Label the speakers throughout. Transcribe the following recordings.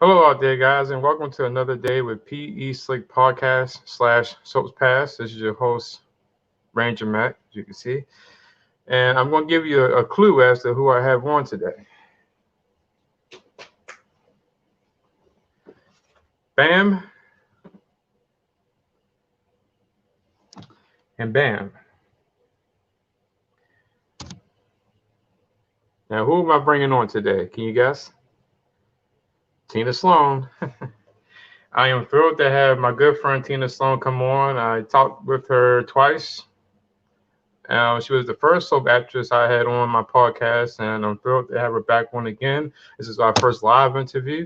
Speaker 1: Hello out there, guys, and welcome to another day with PE Slick Podcast slash Soaps Pass. This is your host, Ranger Matt, as you can see. And I'm going to give you a clue as to who I have on today. Bam. And bam. Now, who am I bringing on today? Can you guess? Tina Sloan. I am thrilled to have my good friend Tina Sloan come on. I talked with her twice. She was the first soap actress I had on my podcast, and I'm thrilled to have her back on again. This is our first live interview,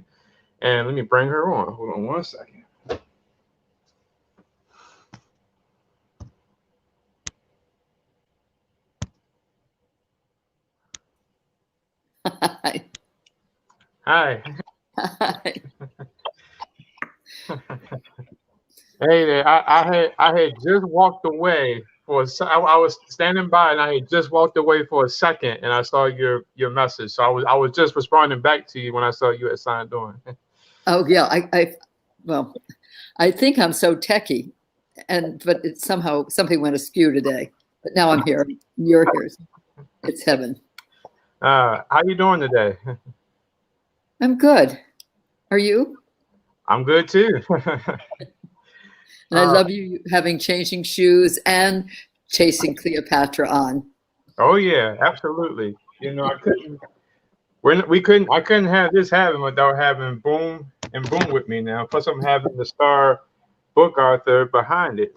Speaker 1: and let me bring her on. Hold on one second.
Speaker 2: Hi.
Speaker 1: Hi.
Speaker 2: Hi.
Speaker 1: Hey there. I had just walked away for I was standing by, and I had just walked away for a second, and I saw your message. So I was just responding back to you when I saw you had signed on.
Speaker 2: Oh yeah, I think I'm so techie, but it somehow something went askew today. But now I'm here. You're here. It's heaven.
Speaker 1: How you doing today?
Speaker 2: I'm good. Are you?
Speaker 1: I'm good too.
Speaker 2: And I love you having changing shoes and chasing Cleopatra on.
Speaker 1: Oh yeah, absolutely. You know, I couldn't have this happen without having Boom and Boom with me now. Plus, I'm having the star book author behind it.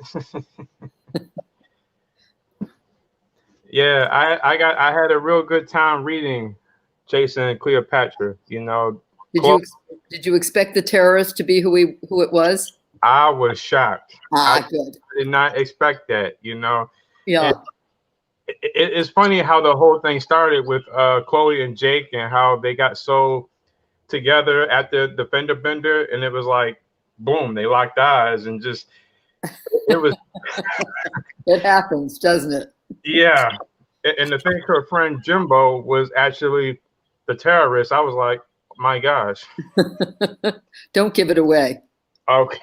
Speaker 1: Yeah, I had a real good time reading Chasing Cleopatra. You know,
Speaker 2: Did you expect the terrorist to be who it was?
Speaker 1: I was shocked.
Speaker 2: Good.
Speaker 1: I did not expect that. You know.
Speaker 2: Yeah.
Speaker 1: It's funny how the whole thing started with Chloe and Jake and how they got so together at the fender bender, and it was like, boom, they locked eyes and just it was.
Speaker 2: It happens, doesn't it?
Speaker 1: Yeah, and the thing her friend Jimbo was actually the terrorist. I was like, my gosh.
Speaker 2: Don't give it away.
Speaker 1: Okay.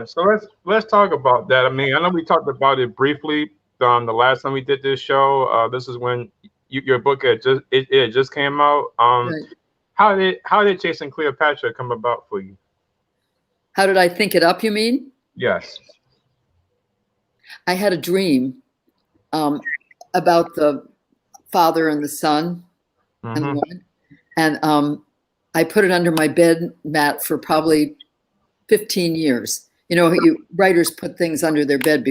Speaker 1: So let's talk about that. I mean, I know we talked about it briefly the last time we did this show. This is when your book had just came out.
Speaker 2: Right.
Speaker 1: How did Chasing Cleopatra come about for you?
Speaker 2: How did I think it up, you mean?
Speaker 1: Yes.
Speaker 2: I had a dream about the father and the son and the woman. And I put it under my bed mat for probably 15 years. You know, writers put things under their bed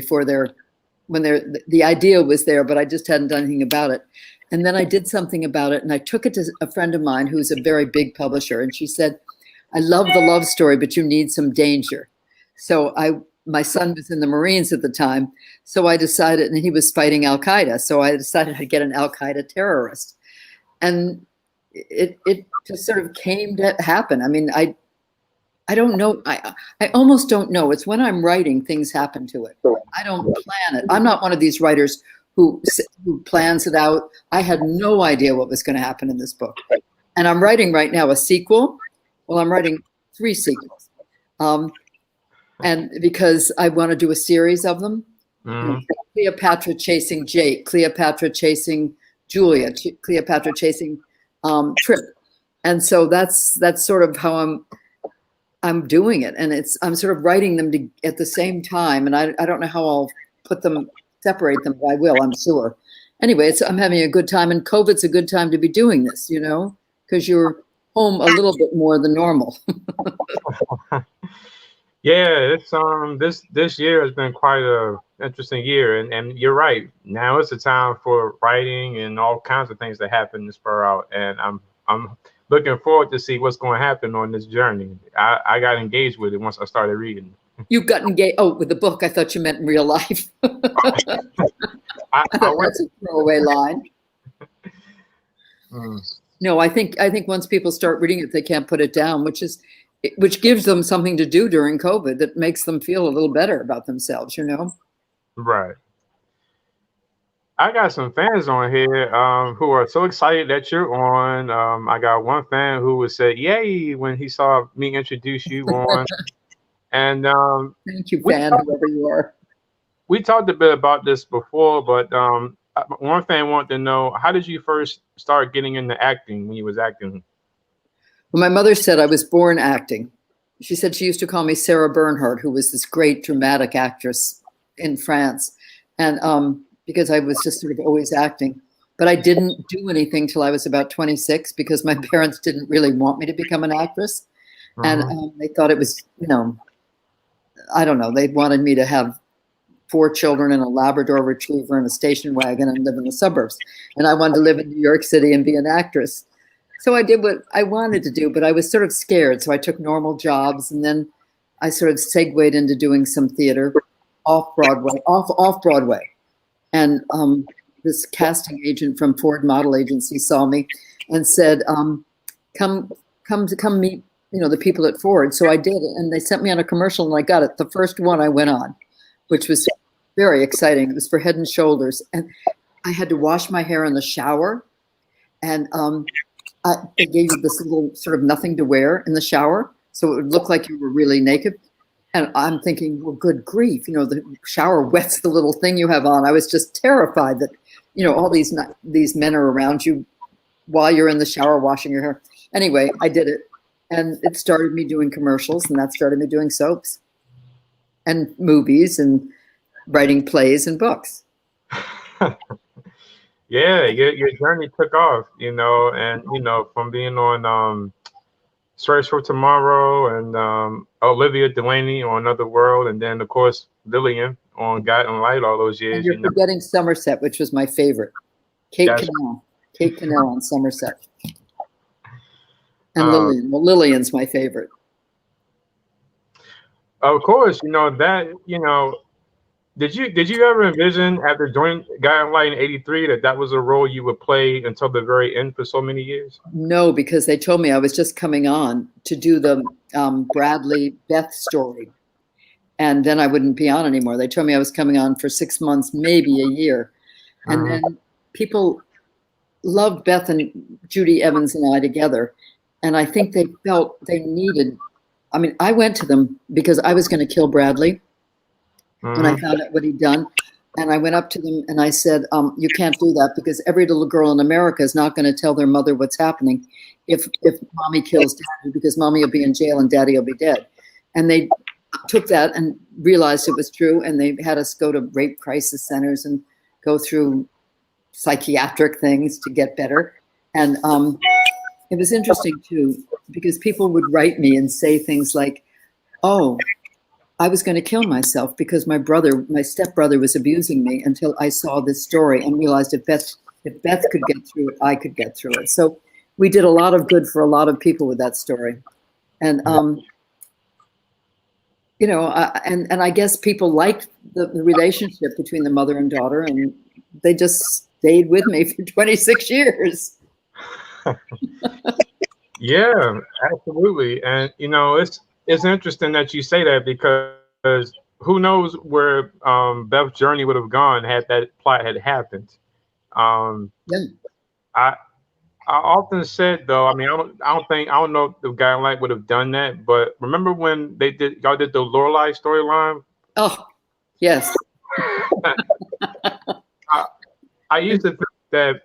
Speaker 2: when the idea was there, but I just hadn't done anything about it. And then I did something about it, and I took it to a friend of mine who's a very big publisher, and she said, I love the love story, but you need some danger. So my son was in the Marines at the time, so I decided, and he was fighting Al-Qaeda, so I decided I'd get an Al-Qaeda terrorist. And it just sort of came to happen. I mean, I don't know. I almost don't know. It's when I'm writing, things happen to it. I don't plan it. I'm not one of these writers who plans it out. I had no idea what was going to happen in this book. And I'm writing right now a sequel. Well, I'm writing 3 sequels. And because I want to do a series of them. Cleopatra chasing Jake, Cleopatra chasing Julia, Cleopatra chasing Trip. And so that's sort of how I'm doing it, and I'm sort of writing them at the same time, and I don't know how I'll separate them, but I will, I'm sure. Anyway, I'm having a good time, and COVID's a good time to be doing this, you know, because you're home a little bit more than normal.
Speaker 1: Yeah, it's this year has been quite a interesting year, and you're right. Now it's the time for writing and all kinds of things that happen to spur out, and I'm looking forward to see what's going to happen on this journey. I got engaged with it once I started reading.
Speaker 2: You got engaged? Oh, with the book? I thought you meant in real life. I thought that's a throwaway line. No, I think once people start reading it, they can't put it down, which gives them something to do during COVID that makes them feel a little better about themselves, you know?
Speaker 1: Right. I got some fans on here who are so excited that you're on. I got one fan who would say, "Yay!" when he saw me introduce you on, and
Speaker 2: Thank you,
Speaker 1: we
Speaker 2: fan,
Speaker 1: talked,
Speaker 2: whoever you are.
Speaker 1: we talked a bit about this before, but one fan wanted to know how did you first start getting into acting when you was acting?
Speaker 2: Well, my mother said I was born acting. She said she used to call me Sarah Bernhardt, who was this great dramatic actress in France. And because I was just sort of always acting. But I didn't do anything till I was about 26 because my parents didn't really want me to become an actress. And
Speaker 1: Hmm.
Speaker 2: they thought it was, I don't know, they wanted me to have 4 children and a Labrador retriever and a station wagon and live in the suburbs. And I wanted to live in New York City and be an actress. So I did what I wanted to do, but I was sort of scared. So I took normal jobs, and then I sort of segued into doing some theater off Broadway, off Broadway. And this casting agent from Ford Model Agency saw me and said, "Come, come meet, the people at Ford." So I did it, and they sent me on a commercial, and I got it. The first one I went on, which was very exciting. It was for Head and Shoulders, and I had to wash my hair in the shower, and they gave you this little sort of nothing to wear in the shower, so it would look like you were really naked. And I'm thinking, well, good grief, the shower wets the little thing you have on. I was just terrified that, all these men are around you while you're in the shower washing your hair. Anyway, I did it, and it started me doing commercials, and that started me doing soaps and movies and writing plays and books.
Speaker 1: Yeah, your journey took off, and from being on Search for Tomorrow and Olivia Delaney on Another World, and then of course Lillian on Guiding Light all those
Speaker 2: And
Speaker 1: years.
Speaker 2: you're forgetting Somerset, which was my favorite. Kate
Speaker 1: That's
Speaker 2: Cannell. Kate Cannell on Somerset. And
Speaker 1: um,
Speaker 2: Lillian. Well, Lillian's my favorite.
Speaker 1: of course, that did you ever envision after joining Guiding Light in '83 that was a role you would play until the very end for so many years?
Speaker 2: No, because they told me I was just coming on to do the Bradley Beth story. And then I wouldn't be on anymore. They told me I was coming on for 6 months, maybe a year. And
Speaker 1: Hmm.
Speaker 2: then people loved Beth and Judy Evans and I together. And I think they felt they needed, I went to them because I was going to kill Bradley when I
Speaker 1: Hmm.
Speaker 2: found out what he'd done. And I went up to them and I said, "You can't do that because every little girl in America is not going to tell their mother what's happening if mommy kills daddy because mommy will be in jail and daddy will be dead." And they took that and realized it was true. And they had us go to rape crisis centers and go through psychiatric things to get better. And it was interesting too, because people would write me and say things like, "Oh, I was going to kill myself because my stepbrother was abusing me until I saw this story and realized if Beth could get through it, I could get through it." So we did a lot of good for a lot of people with that story. And, and I guess people liked the relationship between the mother and daughter, and they just stayed with me for 26 years.
Speaker 1: Yeah, absolutely. And it's interesting that you say that because who knows where Beth's journey would have gone had that plot had happened. Um,
Speaker 2: Yeah.
Speaker 1: I I often said though, I mean, I don't know if the guy like would have done that, but remember when y'all did the Lorelai storyline?
Speaker 2: Oh, yes.
Speaker 1: I, I used to think that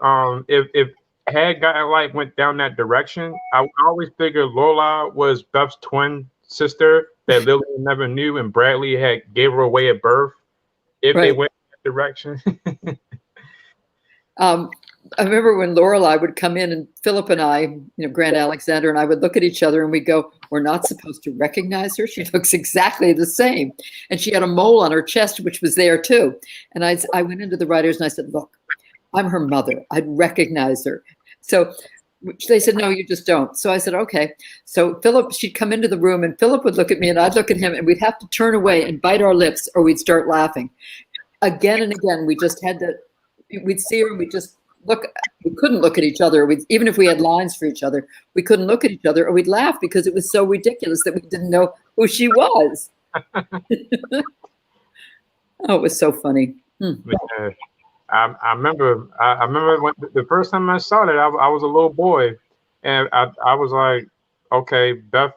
Speaker 1: if had Guy Light went down that direction, I always figured Lorelai was Beth's twin sister that Lillian never knew, and Bradley had gave her away at birth. If they
Speaker 2: Right.
Speaker 1: went that direction,
Speaker 2: Um, I remember when Lorelai would come in and Philip and I, Grant Alexander and I would look at each other and we'd go, "We're not supposed to recognize her. She looks exactly the same." And she had a mole on her chest, which was there too. And I went into the writers and I said, "Look, I'm her mother. I'd recognize her." So they said, "No, you just don't." So I said, "Okay." So she'd come into the room and Philip would look at me and I'd look at him and we'd have to turn away and bite our lips or we'd start laughing. Again and again, we just had to, we'd see her and we'd just we couldn't look at each other. Even if we had lines for each other, we couldn't look at each other or we'd laugh because it was so ridiculous that we didn't know who she was. Oh, it was so funny.
Speaker 1: yeah. I remember. I remember when the first time I saw that. I was a little boy, and I was like, okay, Beth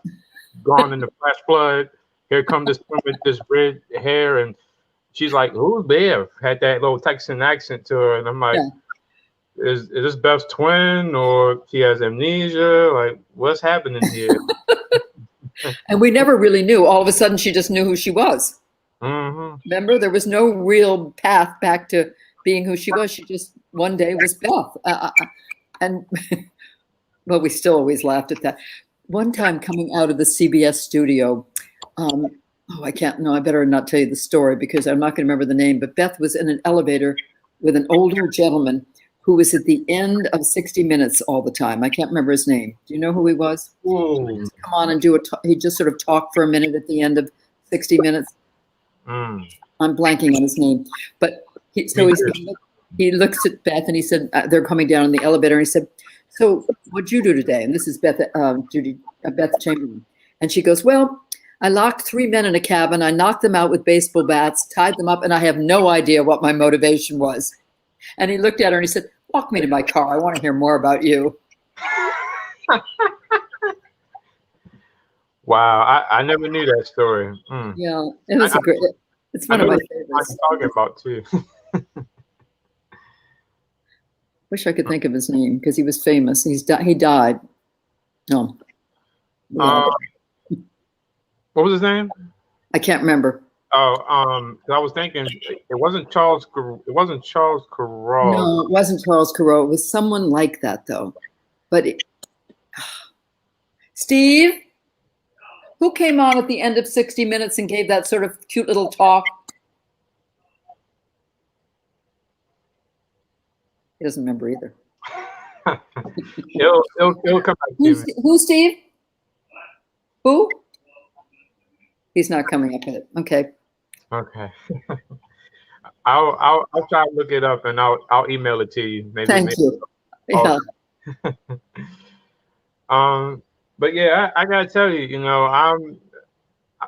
Speaker 1: gone in the flash flood. Here come this woman with this red hair, and she's like, "Who's Bev?" Had that little Texan accent to her, and I'm like,
Speaker 2: Yeah.
Speaker 1: "Is this Beth's twin, or she has amnesia? Like, what's happening here?"
Speaker 2: And we never really knew. All of a sudden, she just knew who she was.
Speaker 1: Hmm.
Speaker 2: Remember, there was no real path back to being who she was. She just one day was Beth. And well, we still always laughed at that. One time coming out of the CBS studio, I can't, no, I better not tell you the story because I'm not going to remember the name, but Beth was in an elevator with an older gentleman who was at the end of 60 Minutes all the time. I can't remember his name. Do you know who he was?
Speaker 1: Ooh.
Speaker 2: Come on and he'd just sort of talk for a minute at the end of 60 Minutes.
Speaker 1: Mm.
Speaker 2: I'm blanking on his name, but he looks at Beth and he said, they're coming down in the elevator. And he said, "So what'd you do today?" And this is Beth Chamberlain. And she goes, "Well, I locked 3 men in a cabin. I knocked them out with baseball bats, tied them up, and I have no idea what my motivation was." And he looked at her and he said, "Walk me to my car. I want to hear more about you."
Speaker 1: Wow, I never knew that story. Mm.
Speaker 2: Yeah, it was it's one of my favorites.
Speaker 1: I'm talking about too.
Speaker 2: Wish I could think of his name because he was famous. He died. No.
Speaker 1: What was his name?
Speaker 2: I can't remember.
Speaker 1: Oh, I was thinking it wasn't Charles. It wasn't Charles Carroll.
Speaker 2: No, it wasn't Charles Carroll. It was someone like that, though. But Steve, who came on at the end of 60 Minutes and gave that sort of cute little talk? He doesn't remember either.
Speaker 1: It'll come back to me.
Speaker 2: Who, Steve? Who? He's not coming up with it. Okay.
Speaker 1: Okay. I'll try to look it up and I'll email it to you.
Speaker 2: Thank you. Yeah.
Speaker 1: But yeah, I gotta tell you, I'm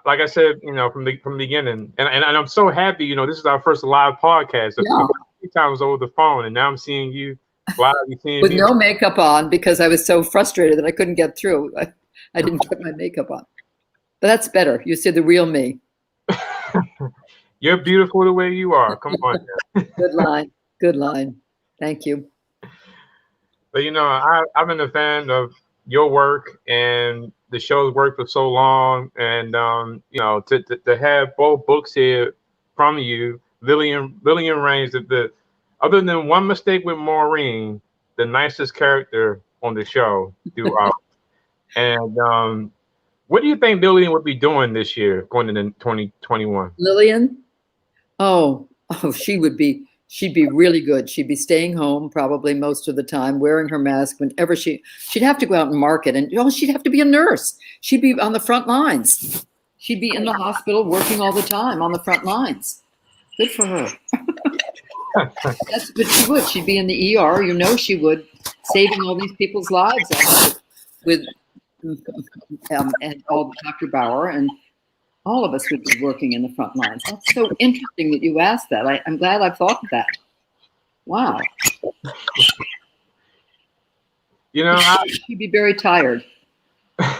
Speaker 1: like I said, from the beginning, and I'm so happy. This is our first live podcast.
Speaker 2: Yeah.
Speaker 1: 3 times over the phone, and now I'm seeing you live. You seeing
Speaker 2: with
Speaker 1: me.
Speaker 2: No makeup on because I was so frustrated that I couldn't get through. I didn't put my makeup on. But that's better. You see the real me.
Speaker 1: You're beautiful the way you are. Come on.
Speaker 2: Good line. Good line. Thank you.
Speaker 1: But I've been a fan of your work and the show's worked for so long, and to have both books here from you, Lillian Raines, the other than one mistake with Maureen, the nicest character on the show throughout. And what do you think Lillian would be doing this year, going into 2021?
Speaker 2: Lillian? Oh, she'd be really good. She'd be staying home probably most of the time, wearing her mask whenever she'd have to go out and market, and she'd have to be a nurse. She'd be on the front lines. She'd be in the hospital working all the time on the front lines. Good for her. That's what she would. She'd be in the ER, she would, saving all these people's lives with and all Dr. Bauer, and all of us would be working in the front lines. That's so interesting that you asked that. I'm glad I've thought of that. Wow. She'd be very tired.
Speaker 1: I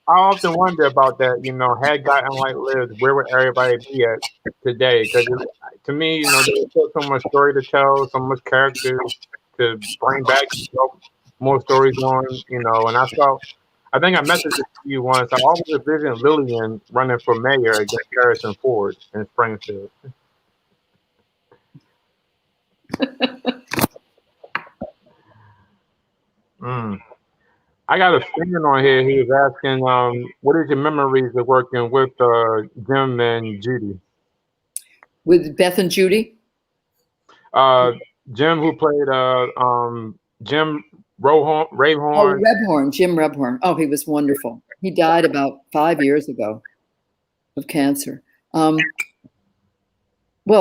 Speaker 1: often wonder about that. Had Gotten Light lived, where would everybody be at today? Because to me, there's still so much story to tell, so much character to bring back, more stories on. And I think I messaged it to you once. I always envisioned Lillian running for mayor against Harrison Ford in Springfield. I got a fan on here who's asking, what is your memories of working with Jim and Judy?
Speaker 2: With Beth and Judy?
Speaker 1: Jim, who played Jim Rebhorn.
Speaker 2: Oh, Rebhorn, Jim Rebhorn. Oh, he was wonderful. He died about 5 years ago of cancer. Well,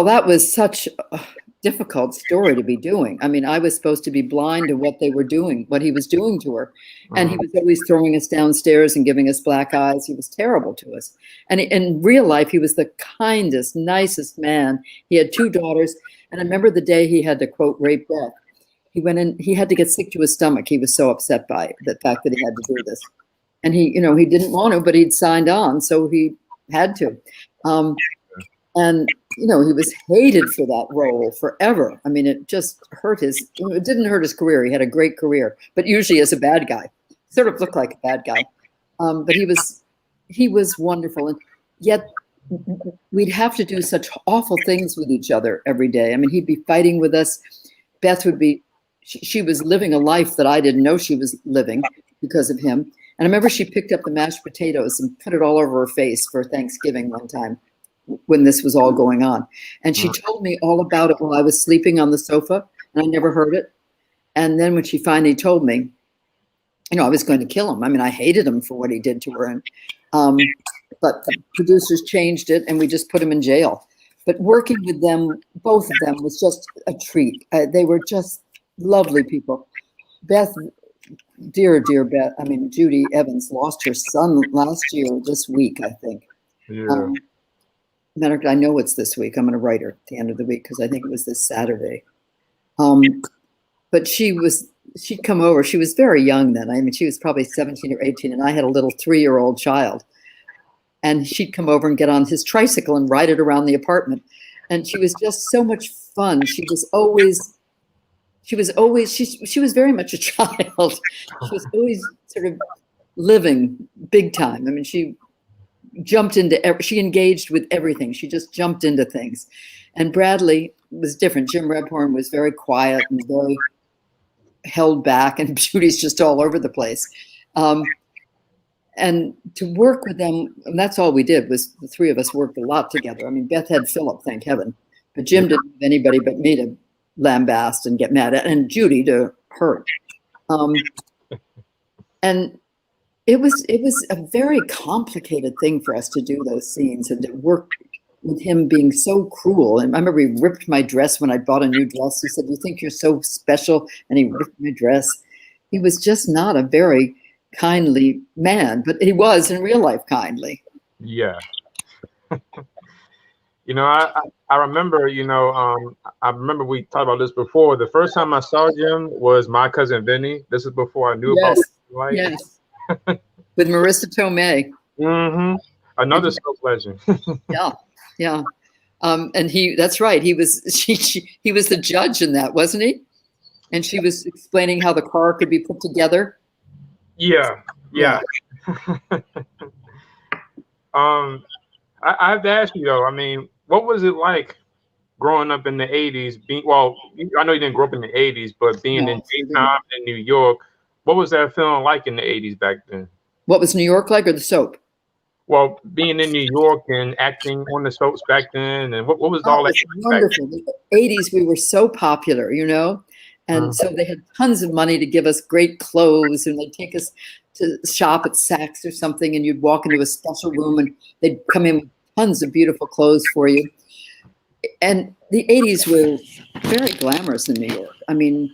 Speaker 2: that was such difficult story to be doing. I mean, I was supposed to be blind to what they were doing, what he was doing to her. And he was always throwing us downstairs and giving us black eyes. He was terrible to us. And in real life, he was the kindest, nicest man. He had 2 daughters. And I remember the day he had to, quote, rape Beth. He went in, he had to get sick to his stomach. He was so upset by it, the fact that he had to do this. And he, you know, he didn't want to, but he'd signed on, so he had to. And, you know, he was hated for that role forever. I mean, it just hurt his, it didn't hurt his career. He had a great career, but usually as a bad guy. Sort of looked like a bad guy. But he was wonderful. And yet we'd have to do such awful things with each other every day. I mean, he'd be fighting with us. Beth would be, she was living a life that I didn't know she was living because of him. And I remember she picked up the mashed potatoes and put it all over her face for Thanksgiving one time when this was all going on. And she told me all about it while I was sleeping on the sofa, and I never heard it. And then when she finally told me, you know, I was going to kill him. I mean, I hated him for what he did to her. And, but the producers changed it, and we just put him in jail. But working with them, both of them, was just a treat. They were just lovely people. Beth, dear Beth, I mean, Judy Evans lost her son last year, this week, I think.
Speaker 1: Yeah.
Speaker 2: Matter of fact, I know it's this week. I'm going to write her at the end of the week because I think it was this Saturday. But she'd come over. She was very young then. I mean, she was probably 17 or 18, and I had a little 3-year-old child. And she'd come over and get on his tricycle and ride it around the apartment. And she was just so much fun. She was very much a child. She was always sort of living big time. I mean, she engaged with everything. She just jumped into things. And Bradley was different. Jim Redhorn was very quiet and very held back, and Judy's just all over the place. And to work with them, and that's all we did, was the 3 of us worked a lot together. I mean, Beth had Philip, thank heaven, but Jim didn't have anybody but me to lambast and get mad at, and Judy to hurt. And it was a very complicated thing for us to do those scenes and to work with him being so cruel. And I remember he ripped my dress when I bought a new dress. He said, "You think you're so special?" And he ripped my dress. He was just not a very kindly man, but he was in real life kindly.
Speaker 1: Yeah. You know, I remember, you know, I remember we talked about this before. The first time I saw Jim was My Cousin Vinny. This is before I knew about life.
Speaker 2: Yes. With Marissa Tomei.
Speaker 1: Mm-hmm. Another soap legend.
Speaker 2: Yeah. And that's right. He was he was the judge in that, wasn't he? And she was explaining how the car could be put together.
Speaker 1: Yeah. I have to ask you though. I mean, what was it like growing up in the '80s? I know you didn't grow up in the '80s, but being in daytime in New York, what was that feeling like in the '80s back then?
Speaker 2: What was New York like, or the soap?
Speaker 1: Well, being in New York and acting on the soaps back then, and what was all that?
Speaker 2: Wonderful. The '80s, we were so popular, you know, and so they had tons of money to give us great clothes, and they'd take us to shop at Saks or something, and you'd walk into a special room, and they'd come in with tons of beautiful clothes for you. And the '80s were very glamorous in New York. I mean,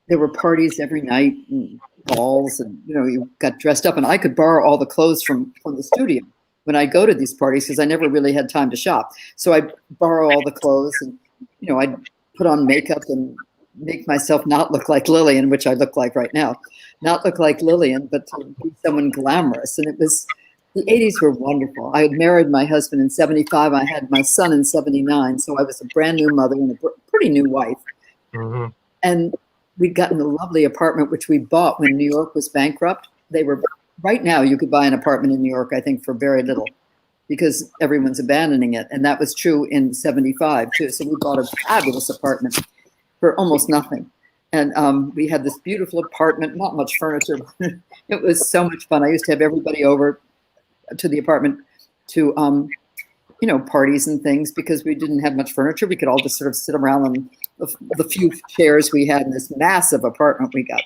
Speaker 2: there were parties every night and balls, and you know, you got dressed up, and I could borrow all the clothes from the studio when I go to these parties because I never really had time to shop. So I'd borrow all the clothes, and you know, I'd put on makeup and make myself not look like Lillian, which I look like right now, not look like Lillian, but to be someone glamorous. And the '80s were wonderful. I had married my husband in '75. I had my son in '79. So I was a brand new mother and a pretty new wife.
Speaker 1: Mm-hmm.
Speaker 2: And we'd gotten a lovely apartment, which we bought when New York was bankrupt. Right now you could buy an apartment in New York, I think, for very little because everyone's abandoning it. And that was true in '75 too. So we bought a fabulous apartment for almost nothing. And we had this beautiful apartment, not much furniture. It was so much fun. I used to have everybody over to the apartment to, you know, parties and things because we didn't have much furniture. We could all just sort of sit around on the few chairs we had in this massive apartment we got.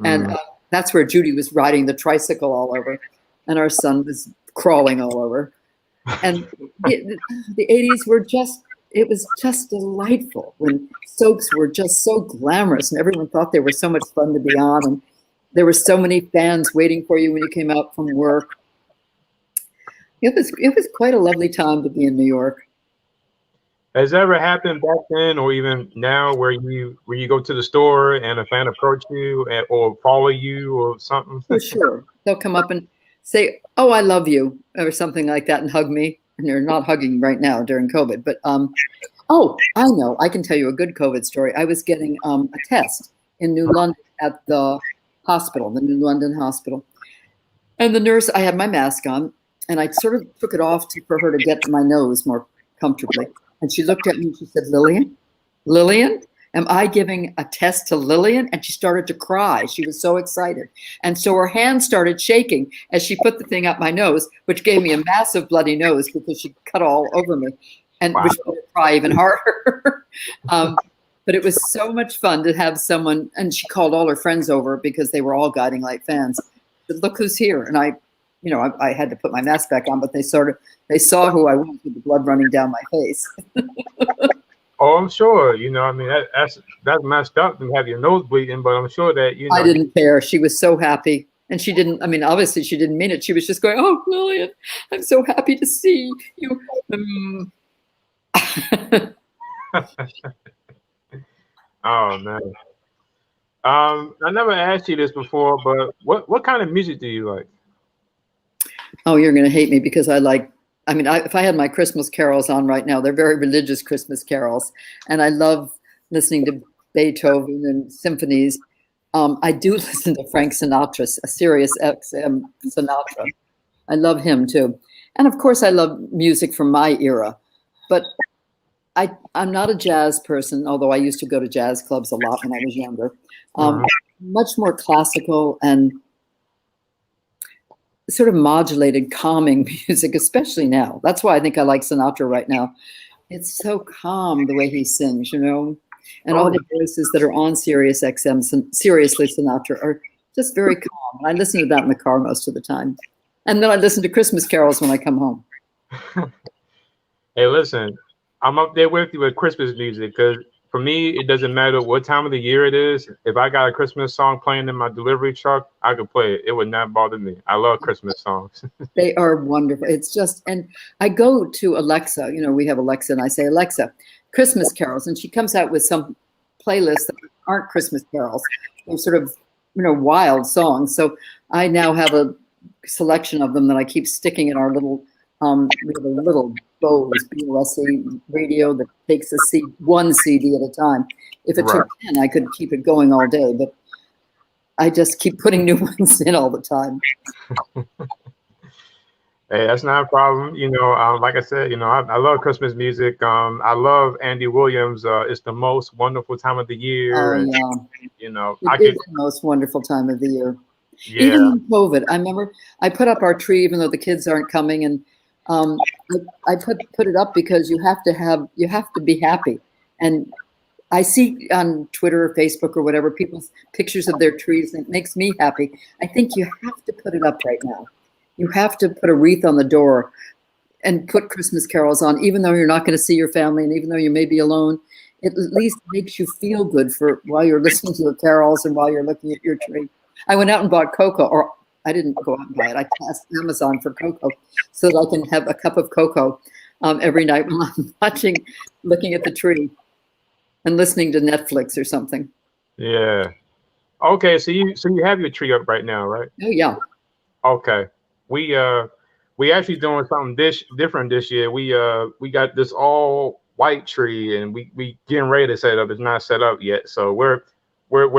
Speaker 2: And that's where Judy was riding the tricycle all over, and our son was crawling all over. And the '80s were just, it was just delightful when soaps were just so glamorous and everyone thought they were so much fun to be on. And there were so many fans waiting for you when you came out from work. It was quite a lovely time to be in New York.
Speaker 1: Has it ever happened back then or even now where you go to the store and a fan approach you or follow you or something?
Speaker 2: For sure. They'll come up and say, "Oh, I love you," or something like that and hug me. And they're not hugging right now during COVID, but oh, I know. I can tell you a good COVID story. I was getting a test in New London at the hospital, the New London hospital. And the nurse, I had my mask on, and I sort of took it off for her to get my nose more comfortably. And she looked at me and she said, Lillian, am I giving a test to Lillian? And she started to cry. She was so excited. And so her hand started shaking as she put the thing up my nose, which gave me a massive bloody nose because she cut all over me, and which made her cry even harder. But it was so much fun to have someone, and she called all her friends over because they were all Guiding Light fans. Said, "Look who's here." And I had to put my mask back on, but they saw who I was with the blood running down my face.
Speaker 1: Oh, I'm sure. I mean, that's messed up to have your nose bleeding, but I'm sure that,
Speaker 2: I didn't care. She was so happy. And she didn't, I mean, obviously she didn't mean it. She was just going, "Oh, Lillian, I'm so happy to see you."
Speaker 1: Oh, man. I never asked you this before, but what kind of music do you like?
Speaker 2: Oh, you're going to hate me because if I had my Christmas carols on right now, they're very religious Christmas carols. And I love listening to Beethoven and symphonies. I do listen to Frank Sinatra, a Sirius XM Sinatra. I love him too. And of course, I love music from my era. But I'm not a jazz person, although I used to go to jazz clubs a lot when I was younger. Much more classical and sort of modulated, calming music, especially now. That's why I think I like Sinatra right now. It's so calm the way he sings, and all the voices that are on Sirius XM, seriously Sinatra, are just very calm. And I listen to that in the car most of the time. And then I listen to Christmas carols when I come home.
Speaker 1: Hey, listen, I'm up there with you with Christmas music because for me, it doesn't matter what time of the year it is. If I got a Christmas song playing in my delivery truck, I could play it. It would not bother me. I love Christmas songs.
Speaker 2: They are wonderful. It's just, and I go to Alexa, we have Alexa, and I say, "Alexa, Christmas carols." And she comes out with some playlists that aren't Christmas carols. They're sort of, wild songs. So I now have a selection of them that I keep sticking in our little, we have a little Bose BOSE radio that takes one CD at a time. If it took 10, I could keep it going all day, but I just keep putting new ones in all the time.
Speaker 1: Hey, that's not a problem. Like I said, I love Christmas music. I love Andy Williams. It's the most wonderful time of the year.
Speaker 2: Oh,
Speaker 1: yeah.
Speaker 2: It is the most wonderful time of the year.
Speaker 1: Yeah.
Speaker 2: Even in COVID, I remember I put up our tree, even though the kids aren't coming, and I put it up because you have to be happy. And I see on Twitter or Facebook or whatever people's pictures of their trees, and it makes me happy. I think you have to put it up right now. You have to put a wreath on the door and put Christmas carols on, even though you're not going to see your family and even though you may be alone. It at least makes you feel good while you're listening to the carols and while you're looking at your tree. I went out and bought cocoa, or I didn't go out and buy it. I asked Amazon for cocoa so that I can have a cup of cocoa every night while I'm looking at the tree and listening to Netflix or something.
Speaker 1: Yeah. Okay, so you have your tree up right now, right?
Speaker 2: Oh yeah.
Speaker 1: Okay. We actually doing something different this year. We got this all white tree and we getting ready to set up. It's not set up yet, so we're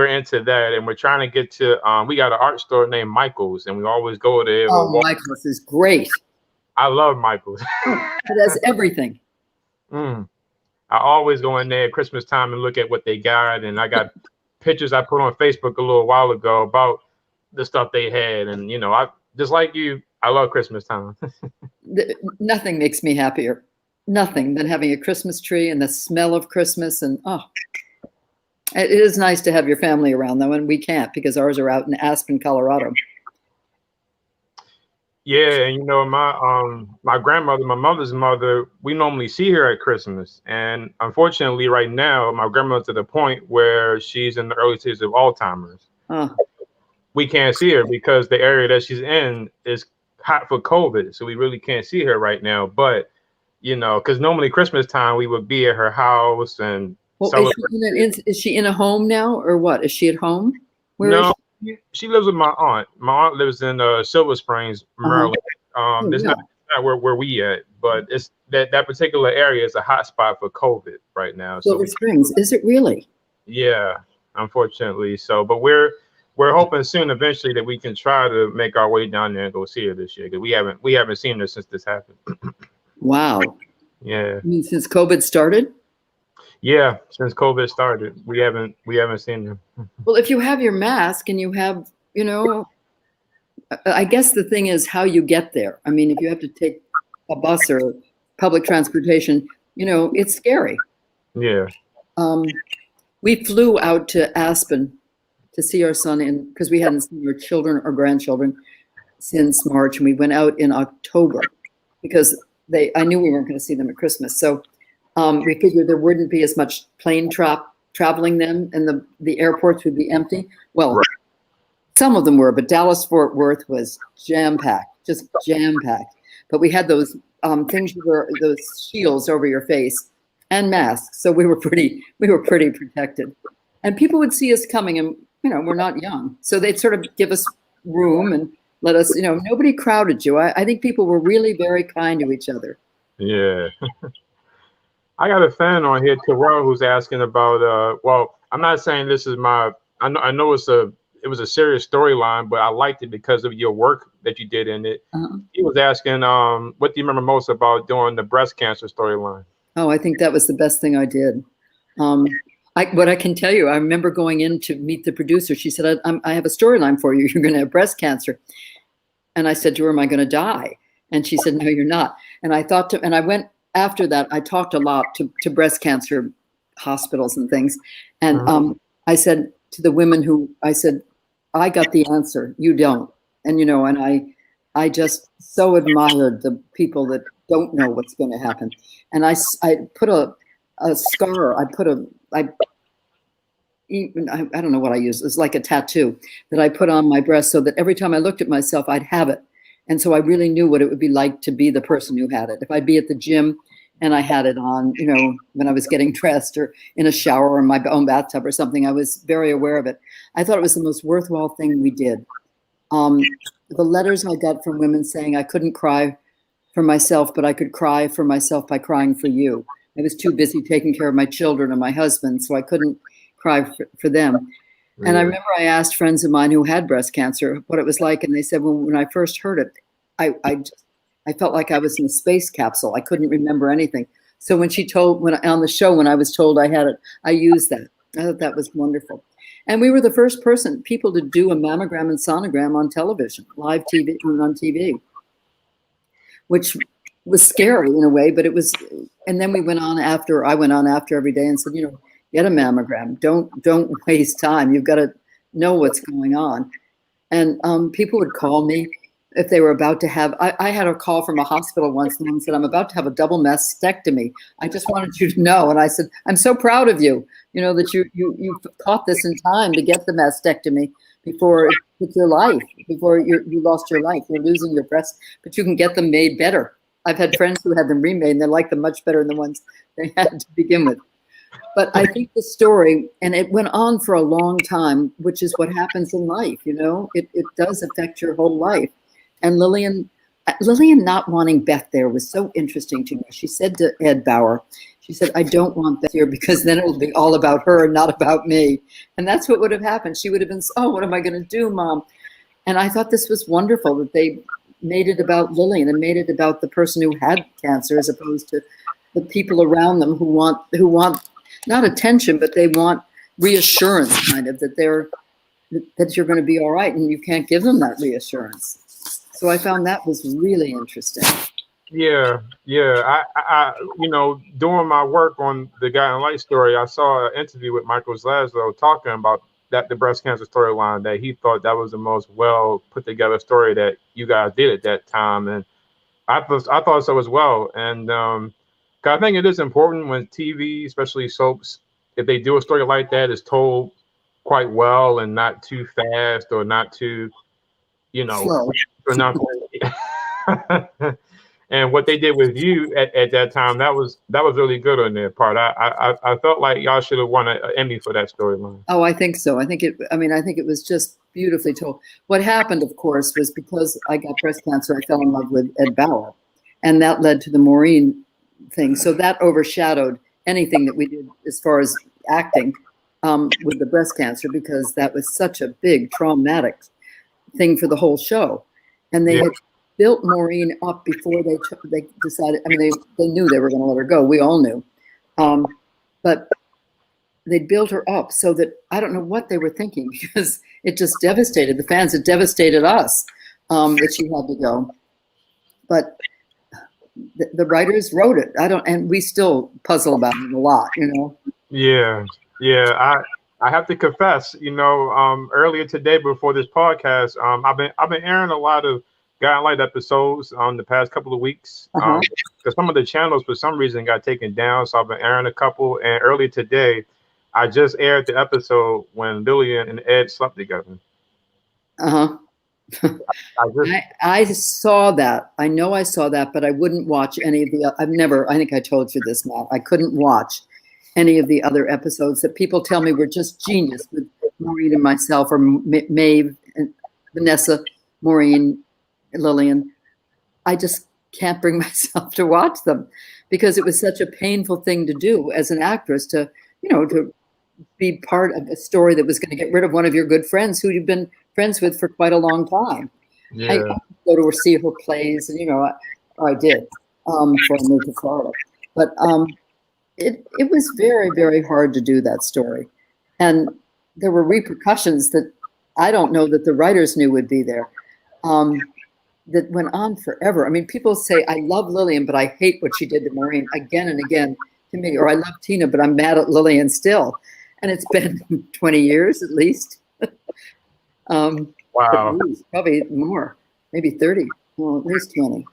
Speaker 1: into that, and we're trying to get to we got an art store named Michael's, and we always go there.
Speaker 2: Oh, Michael's is great.
Speaker 1: I love Michael's.
Speaker 2: It has everything.
Speaker 1: I always go in there at Christmas time and look at what they got, and I got pictures I put on Facebook a little while ago about the stuff they had, and I just like you, I love Christmas time.
Speaker 2: Nothing makes me happier, nothing, than having a Christmas tree and the smell of Christmas. And it is nice to have your family around though, and we can't because ours are out in Aspen, Colorado.
Speaker 1: Yeah, and my grandmother, my mother's mother, we normally see her at Christmas. And unfortunately right now, my grandmother's at the point where she's in the early stages of Alzheimer's.
Speaker 2: Oh,
Speaker 1: We can't see her because the area that she's in is hot for COVID. So we really can't see her right now. But because normally Christmas time we would be at her house and
Speaker 2: well,
Speaker 1: celebrate.
Speaker 2: is she in a home now or what? Is she at home? Where is
Speaker 1: No,
Speaker 2: she?
Speaker 1: she lives with my aunt. My aunt lives in Silver Springs,
Speaker 2: Uh-huh.
Speaker 1: Maryland.
Speaker 2: Oh,
Speaker 1: It's
Speaker 2: yeah.
Speaker 1: not where we at, but it's that particular area is a hot spot for COVID right now. So
Speaker 2: Silver Springs. Is it really?
Speaker 1: yeah, unfortunately. So, but we're hoping soon, eventually, that we can try to make our way down there and go see her this year because we haven't seen her since this happened.
Speaker 2: Wow.
Speaker 1: Yeah,
Speaker 2: I mean, since COVID started?
Speaker 1: yeah. Since COVID started, we haven't seen her.
Speaker 2: Well, if you have your mask and you have, I guess the thing is how you get there. I mean, if you have to take a bus or public transportation, it's scary.
Speaker 1: Yeah.
Speaker 2: Um, we flew out to Aspen to see our son because we hadn't seen our children or grandchildren since March, and we went out in October because I knew we weren't going to see them at Christmas. So we figured there wouldn't be as much plane traveling then, and the airports would be empty. Well,
Speaker 1: Right.
Speaker 2: some of them were, but Dallas Fort Worth was jam packed, just jam packed. But we had those things those shields over your face and masks, so we were pretty protected. And people would see us coming, and we're not young, so they'd sort of give us room and let us. Nobody crowded you. I think people were really very kind to each other.
Speaker 1: Yeah. I got a fan on here, Terrell, who's asking about. Well, I'm not saying this is my. I know it was a serious storyline, but I liked it because of your work that you did in it.
Speaker 2: Uh-huh.
Speaker 1: He was asking, what do you remember most about doing the breast cancer storyline?
Speaker 2: Oh, I think that was the best thing I did. What I can tell you, I remember going in to meet the producer. She said, I have a storyline for you. You're going to have breast cancer. And I said to her, am I going to die? And she said, no, you're not. And I went after that. I talked a lot to breast cancer hospitals and things. And I said to the women I said, I got the answer. You don't. And, and I just so admired the people that don't know what's going to happen. And I put a scar. I don't know what I used. It was like a tattoo that I put on my breast so that every time I looked at myself, I'd have it. And so I really knew what it would be like to be the person who had it. If I'd be at the gym and I had it on, when I was getting dressed or in a shower or in my own bathtub or something, I was very aware of it. I thought it was the most worthwhile thing we did. The letters I got from women saying I couldn't cry for myself, but I could cry for myself by crying for you. I was too busy taking care of my children and my husband, so I couldn't cry for them.
Speaker 1: Yeah.
Speaker 2: And I remember I asked friends of mine who had breast cancer what it was like, and they said, well, when I first heard it, I felt like I was in a space capsule. I couldn't remember anything. So when on the show, when I was told I had it, I used that. I thought that was wonderful. And we were the first people to do a mammogram and sonogram on television, live TV, on TV, which was scary in a way, but it was. And then I went on after every day and said, get a mammogram. Don't waste time. You've got to know what's going on. And people would call me if they were about to have. I had a call from a hospital once, and someone said, "I'm about to have a double mastectomy. I just wanted you to know." And I said, "I'm so proud of you. That you caught this in time to get the mastectomy before it took your life, before you lost your life. You're losing your breasts, but you can get them made better." I've had friends who had them remade, and they like them much better than the ones they had to begin with. But I think the story, and it went on for a long time, which is what happens in life. It does affect your whole life. And Lillian not wanting Beth there was so interesting to me. She said to Ed Bauer, she said, I don't want Beth here because then it will be all about her and not about me. And that's what would have happened. She would have been, oh, what am I going to do, Mom? And I thought this was wonderful that they made it about Lillian and made it about the person who had cancer as opposed to the people around them who want not attention, but they want reassurance, kind of, that you're going to be all right, and you can't give them that reassurance. So I found that was really interesting.
Speaker 1: Yeah. I doing my work on the Guiding Light story, I saw an interview with Michael Zaslow talking about that the breast cancer storyline, that he thought that was the most well put together story that you guys did at that time, and I thought so as well. And 'cause I think it is important when TV, especially soaps, if they do a story like that, is told quite well and not too fast or not too, you know,
Speaker 2: Slow.
Speaker 1: or not. And what they did with you at that time, that was really good on their part. I felt like y'all should have won an Emmy for that storyline.
Speaker 2: Oh, I think so. I think it was just beautifully told. What happened, of course, was because I got breast cancer, I fell in love with Ed Bauer, and that led to the Maureen thing. So that overshadowed anything that we did as far as acting with the breast cancer, because that was such a big traumatic thing for the whole show. And they
Speaker 1: Yeah.
Speaker 2: had built Maureen up before they decided. I mean, they knew they were going to let her go. We all knew, but they built her up so that I don't know what they were thinking, because it just devastated the fans. It devastated us that she had to go. But the writers wrote it. And we still puzzle about it a lot, you know.
Speaker 1: Yeah, yeah. I have to confess, earlier today before this podcast, I've been airing a lot of Guiding Light episodes on the past couple of weeks. Because some of the channels for some reason got taken down, so I've been airing a couple. And earlier today, I just aired the episode when Lillian and Ed slept together.
Speaker 2: I saw that. I know I saw that, but I wouldn't watch any of the. I think I told you this, Matt. I couldn't watch any of the other episodes that people tell me were just genius with Maureen and myself, or Maeve and Vanessa, Maureen, Lillian. I just can't bring myself to watch them, because it was such a painful thing to do as an actress, to be part of a story that was going to get rid of one of your good friends who you've been friends with for quite a long time.
Speaker 1: Yeah.
Speaker 2: I go to see her plays, and I did before I moved to Florida. But it was very, very hard to do that story, and there were repercussions that I don't know that the writers knew would be there. That went on forever. I mean, people say, I love Lillian, but I hate what she did to Maureen, again and again to me. Or I love Tina, but I'm mad at Lillian still. And it's been 20 years at least.
Speaker 1: Wow.
Speaker 2: Probably more, maybe 30. Well, at least 20.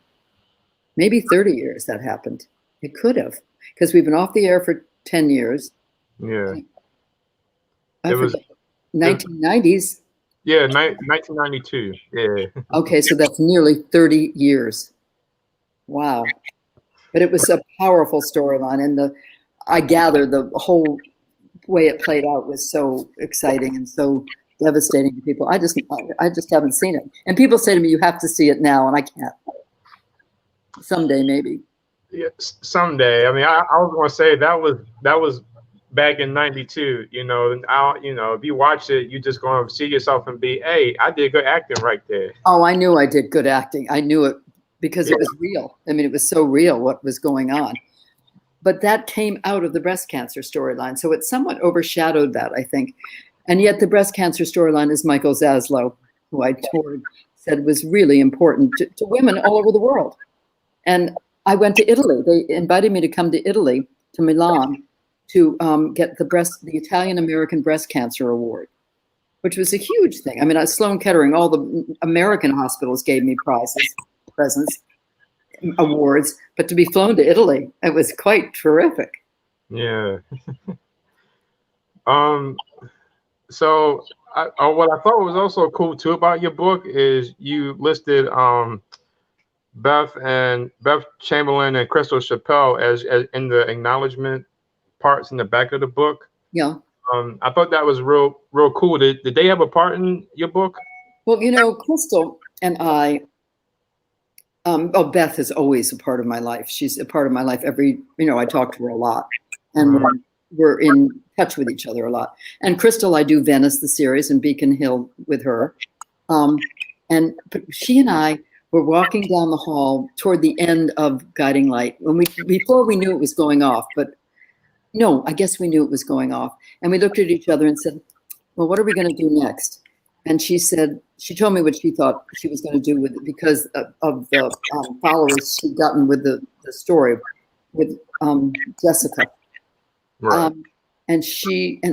Speaker 2: Maybe 30 years that happened. It could have, because we've been off the air for 10 years.
Speaker 1: Yeah.
Speaker 2: It was 1990s.
Speaker 1: Yeah, 1992. Yeah.
Speaker 2: Okay, so that's nearly 30 years. Wow. But it was a powerful storyline, and I gather the whole way it played out was so exciting and so devastating to people. I just haven't seen it. And people say to me, you have to see it now, and I can't. Someday, maybe.
Speaker 1: Yeah, someday. I mean, I was going to say that was back in '92. If you watch it, you're just going to see yourself and be, hey, I did good acting right there.
Speaker 2: Oh, I knew I did good acting. I knew it because it was real. I mean, it was so real what was going on. But that came out of the breast cancer storyline, so it somewhat overshadowed that, I think. And yet the breast cancer storyline, as Michael Zaslow, who I toured, said was really important to women all over the world. And I went to Italy. They invited me to come to Italy, to Milan, to get the Italian American Breast Cancer Award, which was a huge thing. I mean, Sloan Kettering, all the American hospitals gave me presents, awards, but to be flown to Italy, it was quite terrific.
Speaker 1: Yeah. So what I thought was also cool too about your book is you listed Beth Chamberlain and Crystal Chappelle as in the acknowledgement parts in the back of the book.
Speaker 2: Yeah.
Speaker 1: I thought that was real cool. Did they have a part in your book?
Speaker 2: Well, Crystal and I. Beth is always a part of my life. She's a part of my life. I talk to her a lot, and we're in touch with each other a lot. And Crystal, I do Venice, the series, and Beacon Hill with her. But she and I were walking down the hall toward the end of Guiding Light before we knew it was going off. But no, I guess we knew it was going off. And we looked at each other and said, well, what are we going to do next? And she told me what she thought she was going to do with it because of the followers she'd gotten with the story with Jessica.
Speaker 1: Right.
Speaker 2: And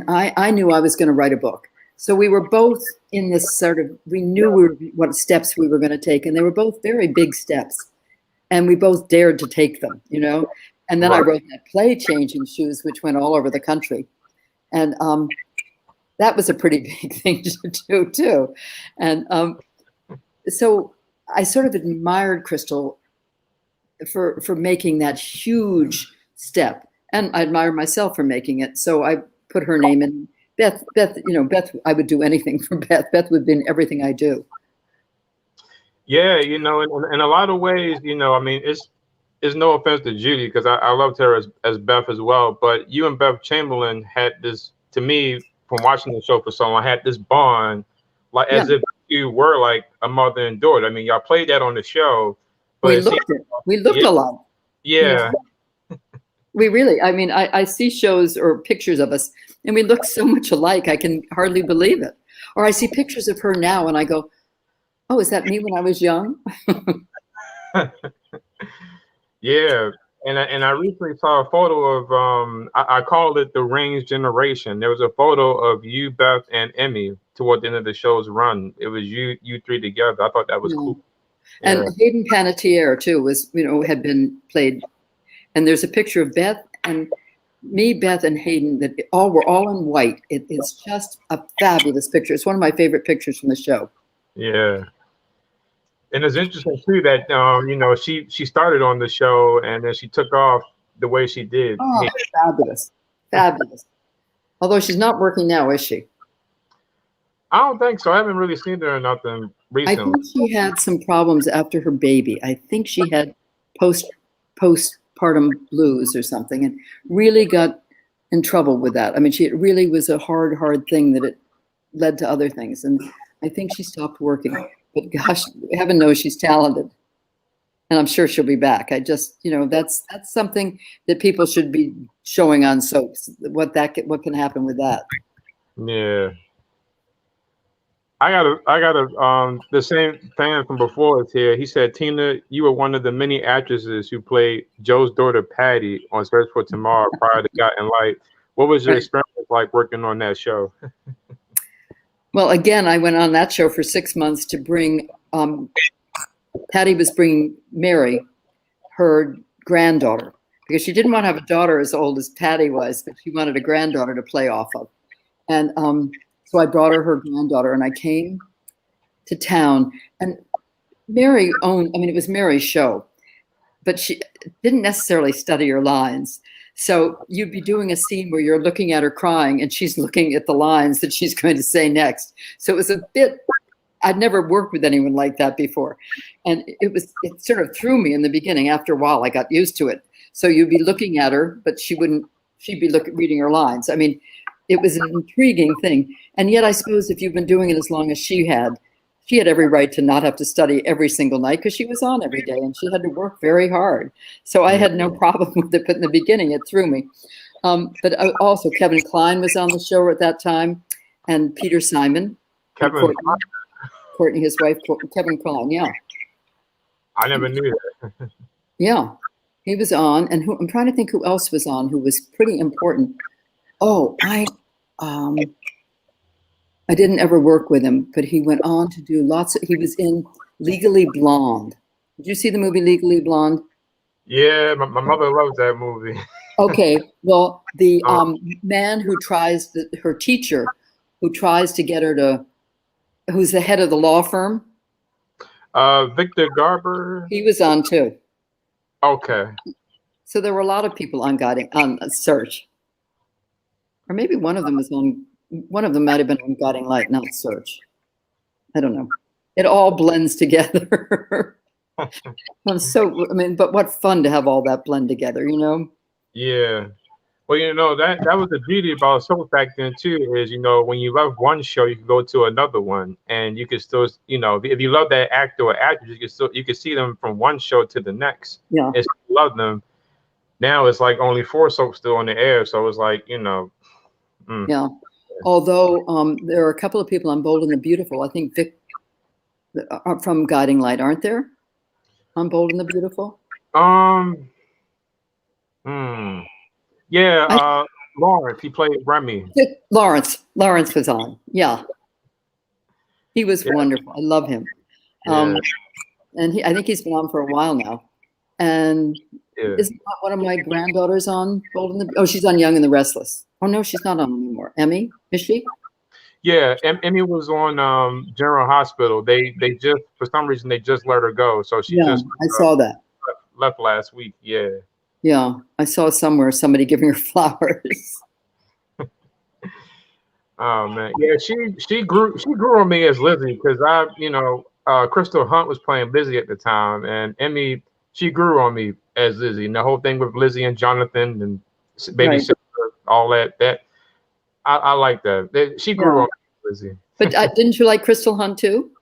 Speaker 2: I knew I was going to write a book. So we were both in this sort of, we knew what steps we were going to take, and they were both very big steps, and we both dared to take them, you know. And then I wrote that play, Changing Shoes, which went all over the country, and that was a pretty big thing to do too. And so I sort of admired Crystal for making that huge step, and I admire myself for making it. So I put her name in. Beth, Beth, I would do anything for Beth. Beth would be in everything I do.
Speaker 1: Yeah, in a lot of ways, I mean, it's no offense to Judy, because I loved her as Beth as well. But you and Beth Chamberlain had this, to me, from watching the show for so long, had this bond, like as if you were like a mother and daughter. I mean, y'all played that on the show, but
Speaker 2: we looked a lot.
Speaker 1: Yeah.
Speaker 2: We really, I mean, I see shows or pictures of us, and we look so much alike, I can hardly believe it. Or I see pictures of her now, and I go, oh, is that me when I was young?
Speaker 1: Yeah. And I recently saw a photo of, I called it the Rings generation. There was a photo of you, Beth, and Emmy toward the end of the show's run. It was you three together. I thought that was cool.
Speaker 2: And Hayden Panettiere, too, was, had been played. And there's a picture of Beth and me, Beth, and Hayden that we're all in white. It is just a fabulous picture. It's one of my favorite pictures from the show.
Speaker 1: Yeah. And it's interesting too that she started on the show and then she took off the way she did.
Speaker 2: Oh, fabulous. Although she's not working now, is she?
Speaker 1: I don't think so. I haven't really seen her in nothing recently.
Speaker 2: I think she had some problems after her baby. I think she had postpartum blues or something, and really got in trouble with that. I mean, it really was a hard thing that it led to other things, and I think she stopped working. But gosh, heaven knows she's talented, and I'm sure she'll be back. I just, that's something that people should be showing on soaps. What can happen with that?
Speaker 1: Yeah. I got the same fan from before is here. He said, Tina, you were one of the many actresses who played Joe's daughter Patty on Search for Tomorrow prior to Guiding Light. What was your experience like working on that show?
Speaker 2: Well, again, I went on that show for 6 months to bring, Patty was bringing Mary, her granddaughter, because she didn't want to have a daughter as old as Patty was, but she wanted a granddaughter to play off of. And so I brought her granddaughter, and I came to town. And Mary it was Mary's show, but she didn't necessarily study her lines. So you'd be doing a scene where you're looking at her crying, and she's looking at the lines that she's going to say next. So it was a bit, I'd never worked with anyone like that before. And it sort of threw me in the beginning. After a while, I got used to it. So you'd be looking at her, but she'd be reading her lines. I mean, it was an intriguing thing. And yet I suppose if you've been doing it as long as she had every right to not have to study every single night, because she was on every day and she had to work very hard. So I had no problem with it, but in the beginning it threw me. But also Kevin Kline was on the show at that time, and Peter Simon. Courtney, his wife, Kevin Kline, yeah.
Speaker 1: I never knew that.
Speaker 2: Yeah, he was on, and I'm trying to think who else was on who was pretty important. Oh, I didn't ever work with him, but he went on to do he was in Legally Blonde. Did you see the movie Legally Blonde?
Speaker 1: Yeah, my mother loves that movie.
Speaker 2: Okay, well, the man who her teacher, who tries to get her who's the head of the law firm?
Speaker 1: Victor Garber.
Speaker 2: He was on too.
Speaker 1: Okay.
Speaker 2: So there were a lot of people on Search. Or maybe one of them might have been on Guiding Light, not Search. I don't know. It all blends together. But what fun to have all that blend together,
Speaker 1: Yeah. Well, that was the beauty about soap back then too, is, when you love one show, you can go to another one, and you can still, if you love that actor or actress, you can see them from one show to the next.
Speaker 2: Yeah.
Speaker 1: And still love them. Now it's like only 4 soaps still on the air, so it's like,
Speaker 2: Yeah. Although there are a couple of people on Bold and the Beautiful, I think Vic from Guiding Light, aren't there? On Bold and the Beautiful?
Speaker 1: Yeah. Lawrence. He played Remy.
Speaker 2: Lawrence was on. Yeah, he was wonderful. I love him.
Speaker 1: Yeah.
Speaker 2: And I think he's been on for a while now. And isn't that one of my granddaughters on Bold and the? Oh, she's on Young and the Restless. Oh no, she's not on anymore. Emmy, is she?
Speaker 1: Yeah, Emmy was on General Hospital. They just, for some reason, they just let her go. So she just
Speaker 2: I saw that.
Speaker 1: left last week. Yeah.
Speaker 2: Yeah, I saw somewhere somebody giving her flowers.
Speaker 1: Oh man, yeah. She grew on me as Lizzie because Crystal Hunt was playing Lizzie at the time, and Emmy, she grew on me as Lizzie. And the whole thing with Lizzie and Jonathan and baby
Speaker 2: Right.
Speaker 1: sister, all that I like that. She grew on me as Lizzie.
Speaker 2: But didn't you like Crystal Hunt too?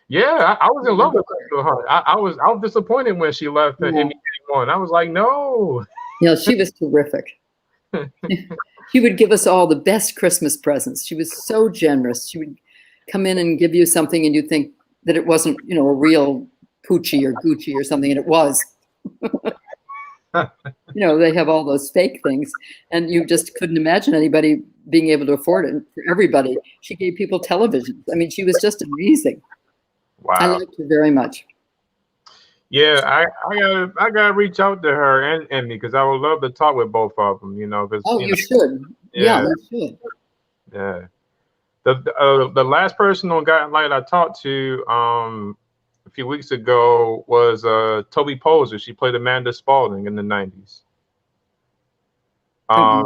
Speaker 1: Yeah, I was in love with Crystal Hunt. I was disappointed when she left in Emmy 81. I was like, no.
Speaker 2: Yeah, she was terrific. She would give us all the best Christmas presents. She was so generous. She would come in and give you something, and you'd think that it wasn't, a real Poochie or Gucci or something, and it was. They have all those fake things, and you just couldn't imagine anybody being able to afford it. And for everybody, she gave people televisions. I mean, she was just amazing.
Speaker 1: Wow.
Speaker 2: I liked her very much.
Speaker 1: Yeah, I gotta reach out to her and Emmy because I would love to talk with both of them.
Speaker 2: You should. Yeah, you should.
Speaker 1: Yeah. The last person on Guiding Light I talked to a few weeks ago was Toby Poser. She played Amanda Spaulding in the 90s.
Speaker 2: I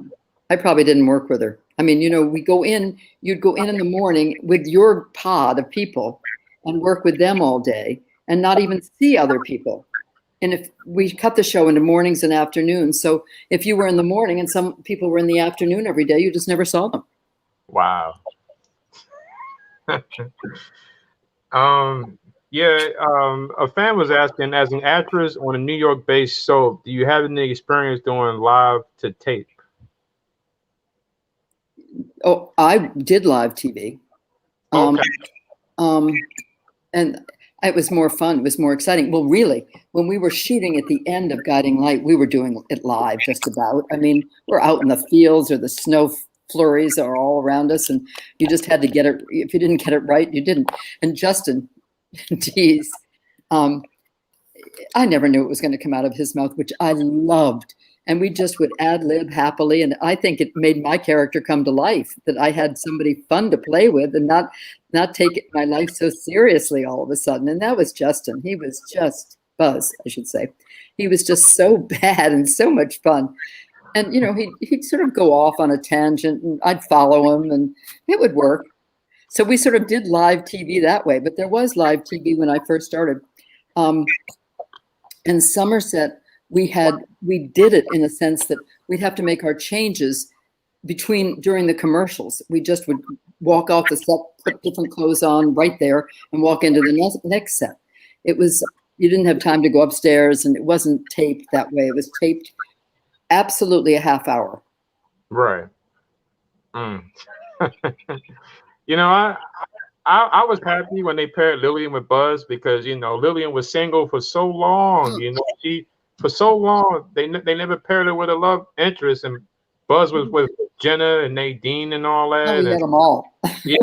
Speaker 2: probably didn't work with her. I mean, you'd go in the morning with your pod of people and work with them all day and not even see other people. And if we cut the show into mornings and afternoons, so if you were in the morning and some people were in the afternoon every day, you just never saw them.
Speaker 1: Wow. A fan was asking, as an actress on a New York-based soap, do you have any experience doing live to tape?
Speaker 2: Oh, I did live TV.
Speaker 1: Okay.
Speaker 2: And it was more fun. It was more exciting. Well, really, when we were shooting at the end of Guiding Light, we were doing it live just about. I mean, we're out in the fields or the snow flurries are all around us, and you just had to get it. If you didn't get it right, you didn't. And Justin, geez, I never knew it was going to come out of his mouth, which I loved. And we just would ad lib happily. And I think it made my character come to life, that I had somebody fun to play with and not take my life so seriously all of a sudden. And that was Justin. He was just Buzz, I should say. He was just so bad and so much fun. And, he'd sort of go off on a tangent and I'd follow him and it would work. So we sort of did live TV that way, but there was live TV when I first started. In Somerset, we did it in a sense that we'd have to make our changes during the commercials. We just would walk off the set, put different clothes on right there, and walk into the next set. You didn't have time to go upstairs, and it wasn't taped that way. It was taped absolutely a half hour.
Speaker 1: Right. I was happy when they paired Lillian with Buzz because Lillian was single for so long. For so long they never paired her with a love interest, and Buzz was with Jenna and Nadine and all that.
Speaker 2: Oh, we had them all.
Speaker 1: Yeah,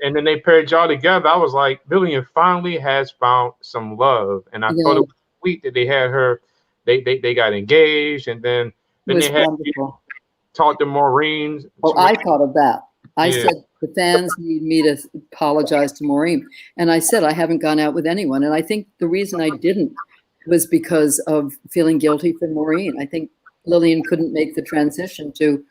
Speaker 1: and then they paired y'all together. I was like, Lillian finally has found some love, and I thought it was sweet that they had her. They got engaged, and then they had talked to Maureen.
Speaker 2: Oh, I thought of that. I said, the fans need me to apologize to Maureen. And I said, I haven't gone out with anyone. And I think the reason I didn't was because of feeling guilty for Maureen. I think Lillian couldn't make the transition to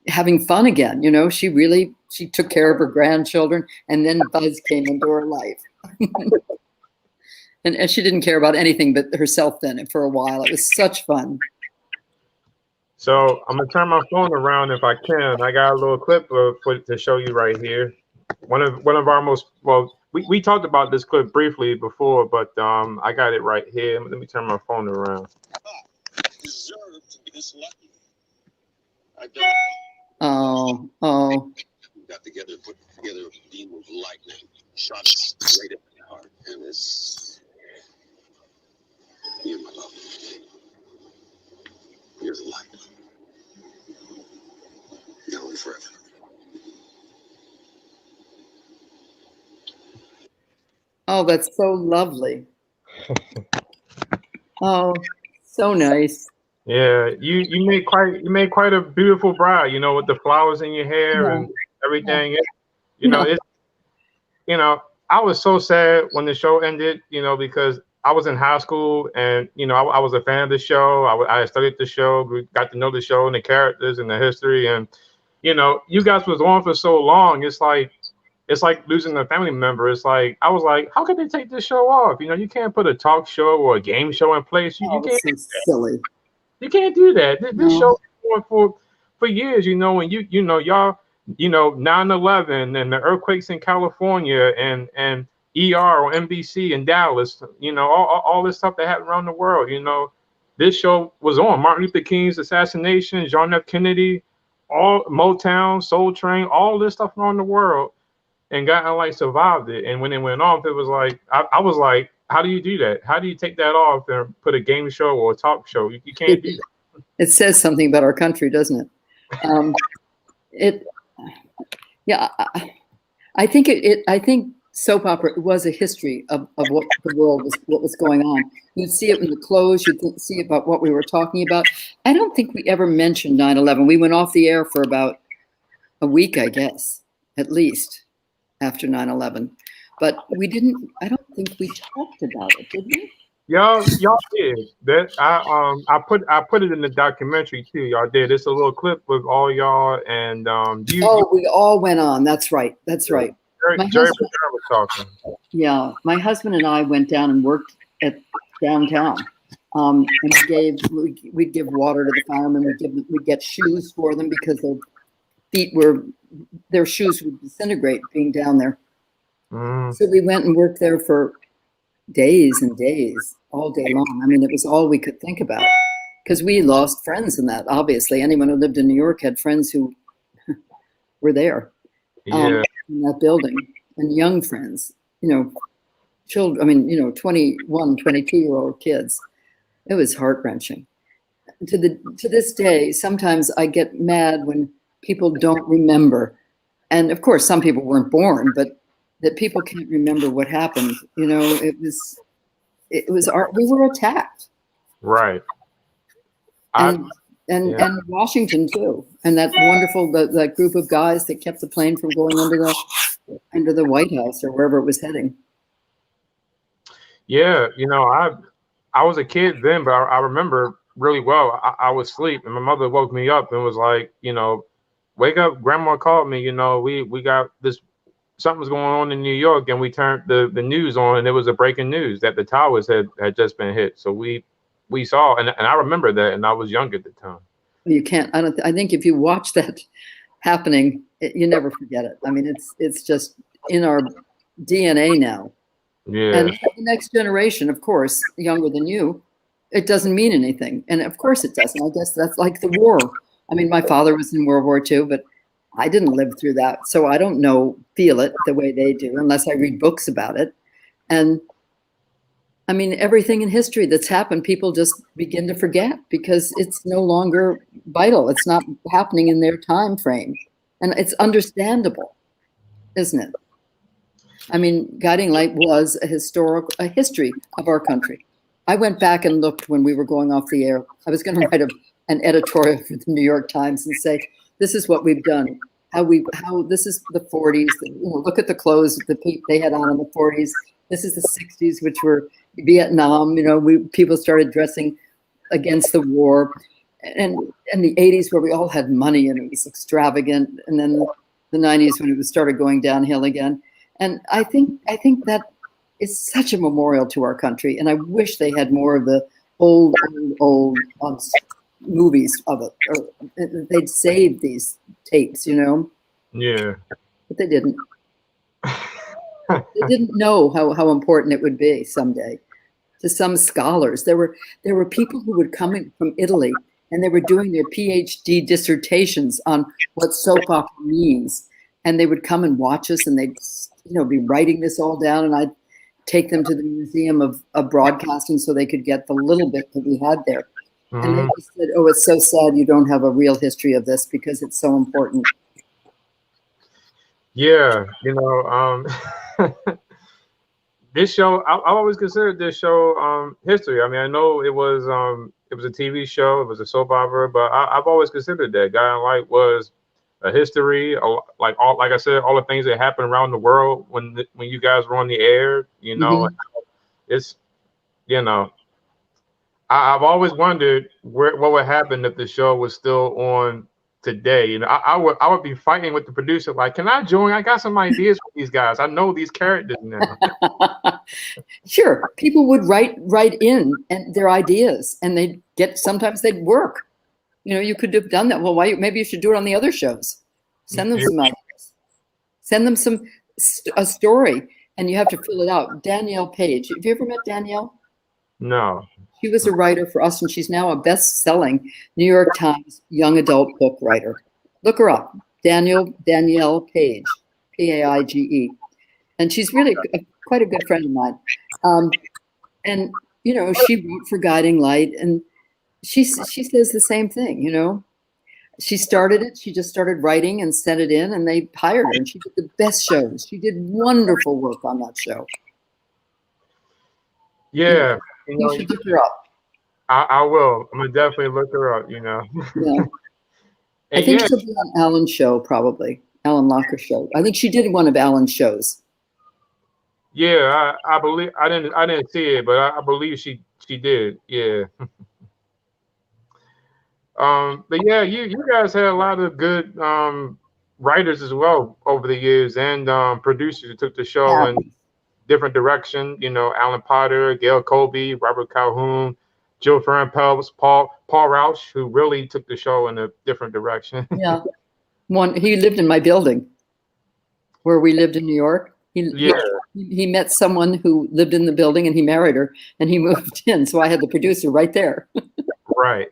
Speaker 2: having fun again. She took care of her grandchildren, and then Buzz came into her life. and she didn't care about anything but herself then for a while. It was such fun.
Speaker 1: So I'm gonna turn my phone around if I can. I got a little clip to show you right here. One of our most we talked about this clip briefly before, but I got it right here. Let me turn my phone around.
Speaker 3: Deserve to be this lucky. I
Speaker 2: don't. Oh.
Speaker 3: We got together, put together a beam of lightning, shot us straight at my heart, and it's you, my love. You're the light. you forever.
Speaker 2: Oh, that's so lovely. Oh, so nice.
Speaker 1: Yeah, you made quite a beautiful bride, you know, with the flowers in your hair
Speaker 2: Yeah.
Speaker 1: and everything.
Speaker 2: Yeah.
Speaker 1: It's I was so sad when the show ended, because I was in high school and I was a fan of the show. I studied the show, got to know the show and the characters and the history, and you guys was on for so long. It's like losing a family member. It's like I was like, how could they take this show off? You can't put a talk show or a game show in place. You
Speaker 2: Oh,
Speaker 1: can't.
Speaker 2: so silly.
Speaker 1: You can't do that. This
Speaker 2: No.
Speaker 1: show going for years, and y'all, 9/11 and the earthquakes in California and ER on NBC in Dallas, all this stuff that happened around the world, this show was on Martin Luther King's assassination, John F. Kennedy, all Motown, Soul Train, all this stuff around the world, and got like survived it. And when it went off, it was like I was like, how do you do that? How do you take that off and put a game show or a talk show? You can't do that.
Speaker 2: It says something about our country, doesn't it? It, yeah. I think I think soap opera was a history of what the world was, what was going on. You'd see it in the clothes. You'd see about what we were talking about. I don't think we ever mentioned 9/11. We went off the air for about a week, I guess, at least after 9/11. But we didn't. I don't think we talked about it, did we?
Speaker 1: Y'all did that. I put it in the documentary too. Y'all did. It's a little clip with all y'all and
Speaker 2: we all went on. That's right. That's right.
Speaker 1: Jerry was talking.
Speaker 2: Yeah, my husband and I went down and worked at downtown. And we'd give water to the firemen. We'd get shoes for them because their shoes would disintegrate being down there. So we went and worked there for days and days, all day long. I mean, it was all we could think about because we lost friends in that. Obviously, anyone who lived in New York had friends who were there in that building, and young friends, children. I mean, 21, 22-year-old kids. It was heart-wrenching. To this day, sometimes I get mad when people don't remember, and of course, some people weren't born, but that people can't remember what happened. We were attacked.
Speaker 1: Right.
Speaker 2: And Washington too. And that wonderful, that group of guys that kept the plane from going into the White House or wherever it was heading.
Speaker 1: Yeah. I was a kid then, but I remember really well. I was asleep and my mother woke me up and was like, wake up. Grandma called me, we got this, something's going on in New York, and we turned the news on, and it was a breaking news that the towers had just been hit. So we saw, and I remember that, and I was young at the time.
Speaker 2: You can't. I think if you watch that happening, you never forget it. I mean, it's just in our DNA now.
Speaker 1: Yeah.
Speaker 2: And the next generation, of course, younger than you, it doesn't mean anything, and of course it doesn't. I guess that's like the war. I mean, my father was in World War II, but I didn't live through that, so I don't feel it the way they do unless I read books about it. And I mean, everything in history that's happened, people just begin to forget because it's no longer vital. It's not happening in their time frame, and it's understandable, isn't it? I mean, Guiding Light was a history of our country. I went back and looked when we were going off the air. I was going to write an editorial for the New York Times and say, this is what we've done. How this is the 40s. Look at the clothes that they had on in the 40s. This is the 60s, which were Vietnam. People started dressing against the war, and the 80s where we all had money and it was extravagant, and then the 90s when it started going downhill again. And I think that is such a memorial to our country, and I wish they had more of the old movies of it, or they'd save these tapes,
Speaker 1: Yeah.
Speaker 2: But they didn't. They didn't know how important it would be someday. To some scholars, there were people who would come in from Italy, and they were doing their PhD dissertations on what soap opera means, and they would come and watch us, and they'd be writing this all down, and I'd take them to the Museum of Broadcasting so they could get the little bit that we had there. And they just said, "Oh, it's so sad you don't have a real history of this because it's so important."
Speaker 1: Yeah, this show, I always considered this show history. I mean, I know it was a TV show, it was a soap opera, but I've always considered that Guy in Light was a history, like I said, all the things that happened around the world when you guys were on the air.
Speaker 2: Hmm.
Speaker 1: It's you know I've always wondered what would happen if the show was still on today. I would be fighting with the producer, like, can I join? I got some ideas for these guys. I know these characters now.
Speaker 2: Sure, people would write in and their ideas, and sometimes they'd work. You could have done that. Well, why? Maybe you should do it on the other shows. Send them some ideas. Send them a story, and you have to fill it out. Danielle Page. Have you ever met Danielle?
Speaker 1: No.
Speaker 2: She was a writer for us, and she's now a best-selling New York Times young adult book writer. Look her up, Danielle Page, Paige, and she's really quite a good friend of mine. And she wrote for Guiding Light, and she says the same thing. She started it. She just started writing and sent it in, and they hired her, and she did the best shows. She did wonderful work on that show.
Speaker 1: Yeah.
Speaker 2: You should look her up.
Speaker 1: I will. I'm gonna definitely look her up.
Speaker 2: Yeah. I think she'll be on Alan's show, probably Alan Locker's show. I think she did one of Alan's shows.
Speaker 1: Yeah, I believe I didn't see it, but I believe she did. Yeah. But yeah, you guys had a lot of good writers as well over the years, and producers who took the show in different direction. Alan Potter, Gail Colby, Robert Calhoun, Jill Farron Phelps, Paul Rausch, who really took the show in a different direction.
Speaker 2: Yeah. He lived in my building where we lived in New York. He met someone who lived in the building, and he married her, and he moved in. So I had the producer right there.
Speaker 1: Right.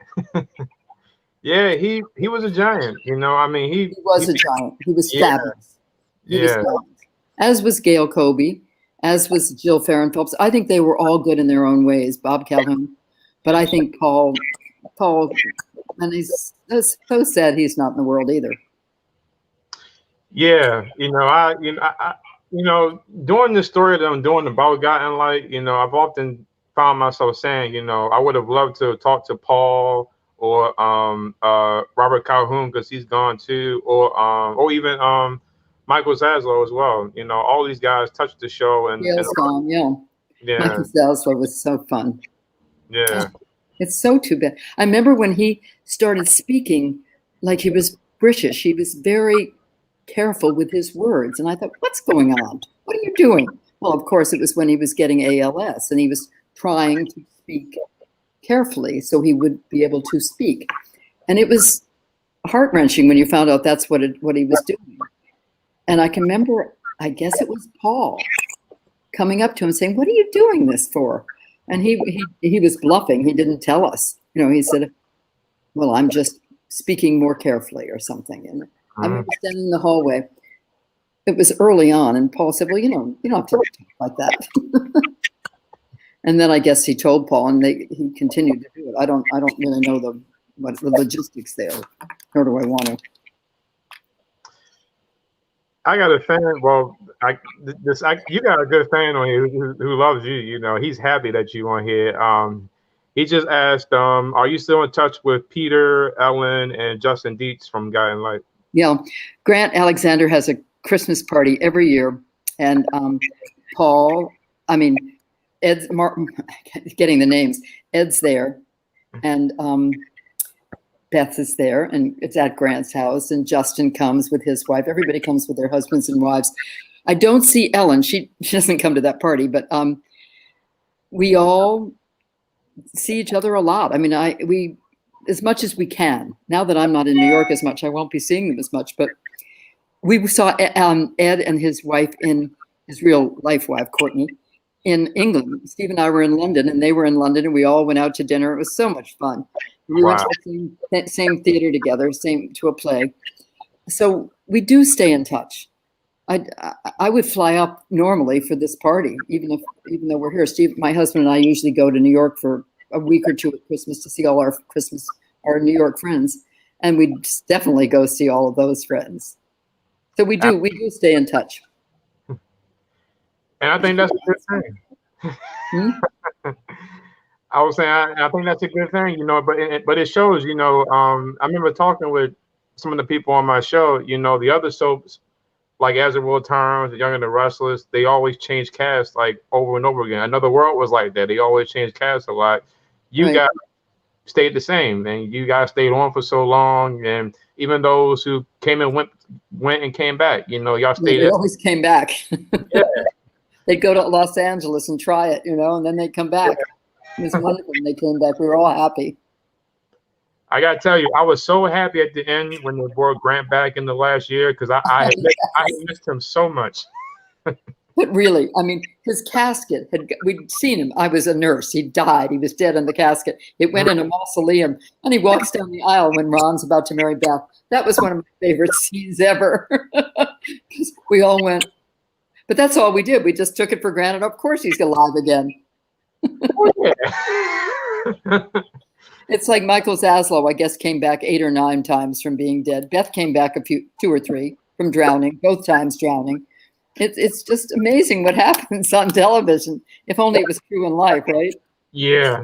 Speaker 1: Yeah, he was a giant. I mean,
Speaker 2: he was a giant. He was fabulous. He was fabulous. As was Gail Colby, as was Jill Farron Phelps. I think they were all good in their own ways. Bob Calhoun, but I think Paul, and he's so sad he's not in the world either.
Speaker 1: Yeah, doing this story that I'm doing about Guy in Light, I've often found myself saying, I would have loved to talk to Paul or Robert Calhoun, because he's gone too, or even Michael Zaslow as well. All these guys touched the show, and
Speaker 2: gone. Yeah. Michael Zaslow was so fun.
Speaker 1: Yeah.
Speaker 2: It's so too bad. I remember when he started speaking like he was British. He was very careful with his words, and I thought, what's going on? What are you doing? Well, of course, it was when he was getting ALS, and he was trying to speak carefully so he would be able to speak. And it was heart-wrenching when you found out that's what he was doing. And I can remember, I guess it was Paul coming up to him saying, "What are you doing this for?" And he was bluffing. He didn't tell us. He said, "Well, I'm just speaking more carefully," or something. And I remember standing in the hallway. It was early on, and Paul said, "Well, you don't have to talk like that." And then I guess he told Paul, and he continued to do it. I don't really know the logistics there, nor do I want to.
Speaker 1: I got a fan. Well, you got a good fan on here who loves you. He's happy that you on here. He just asked, are you still in touch with Peter, Ellen, and Justin Dietz from Guy in Light?
Speaker 2: Yeah, Grant Alexander has a Christmas party every year, and Ed's getting the names. Ed's there, and Beth is there, and it's at Grant's house, and Justin comes with his wife. Everybody comes with their husbands and wives. I don't see Ellen. She doesn't come to that party, but we all see each other a lot. I mean, we as much as we can. Now that I'm not in New York as much, I won't be seeing them as much, but we saw Ed and his wife, his real life wife, Courtney, in England. Steve and I were in London, and they were in London, and we all went out to dinner. It was so much fun. We went to the same theater together, to a play. So we do stay in touch. I would fly up normally for this party, even though we're here. Steve, my husband, and I usually go to New York for a week or two at Christmas to see all our New York friends, and we'd definitely go see all of those friends. So we do stay in touch.
Speaker 1: And I think that's a good thing. I was saying, I think that's a good thing, but it shows, I remember talking with some of the people on my show, the other soaps, like As the World Turns, Young and the Restless, they always change cast like over and over again. Another World was like that. They always change cast a lot. You guys stayed the same, and you guys stayed on for so long, and even those who came and went and came back, y'all stayed.
Speaker 2: They always came back.
Speaker 1: Yeah.
Speaker 2: They'd go to Los Angeles and try it, and then they'd come back. Yeah. It was wonderful when they came back. We were all happy.
Speaker 1: I got to tell you, I was so happy at the end when they brought Grant back in the last year because I had missed him so much.
Speaker 2: But really, I mean, his casket, we'd seen him. I was a nurse. He died. He was dead in the casket. It went in a mausoleum, and he walks down the aisle when Ron's about to marry Beth. That was one of my favorite scenes ever. We all went. But that's all we did. We just took it for granted. Of course he's alive again.
Speaker 1: Oh, yeah.
Speaker 2: It's like Michael Zaslow, I guess, came back 8 or 9 times from being dead. Beth came back 2 or 3 from drowning, both times drowning. It's just amazing what happens on television. If only it was true in life, right?
Speaker 1: Yeah.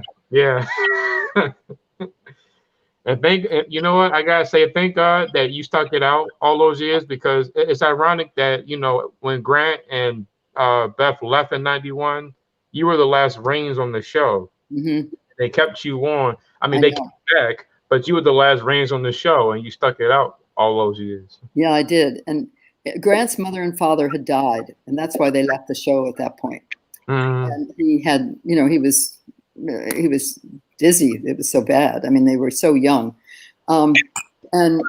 Speaker 1: And you know what? I gotta say, thank God that you stuck it out all those years, because it's ironic that when Grant and Beth left in '91, you were the last reigns on the show.
Speaker 2: Mm-hmm.
Speaker 1: They kept you on. I mean, they came back, but you were the last reigns on the show, and you stuck it out all those years.
Speaker 2: Yeah, I did. And Grant's mother and father had died, and that's why they left the show at that point.
Speaker 1: Mm.
Speaker 2: And he had, he was dizzy. It was so bad. I mean, they were so young. And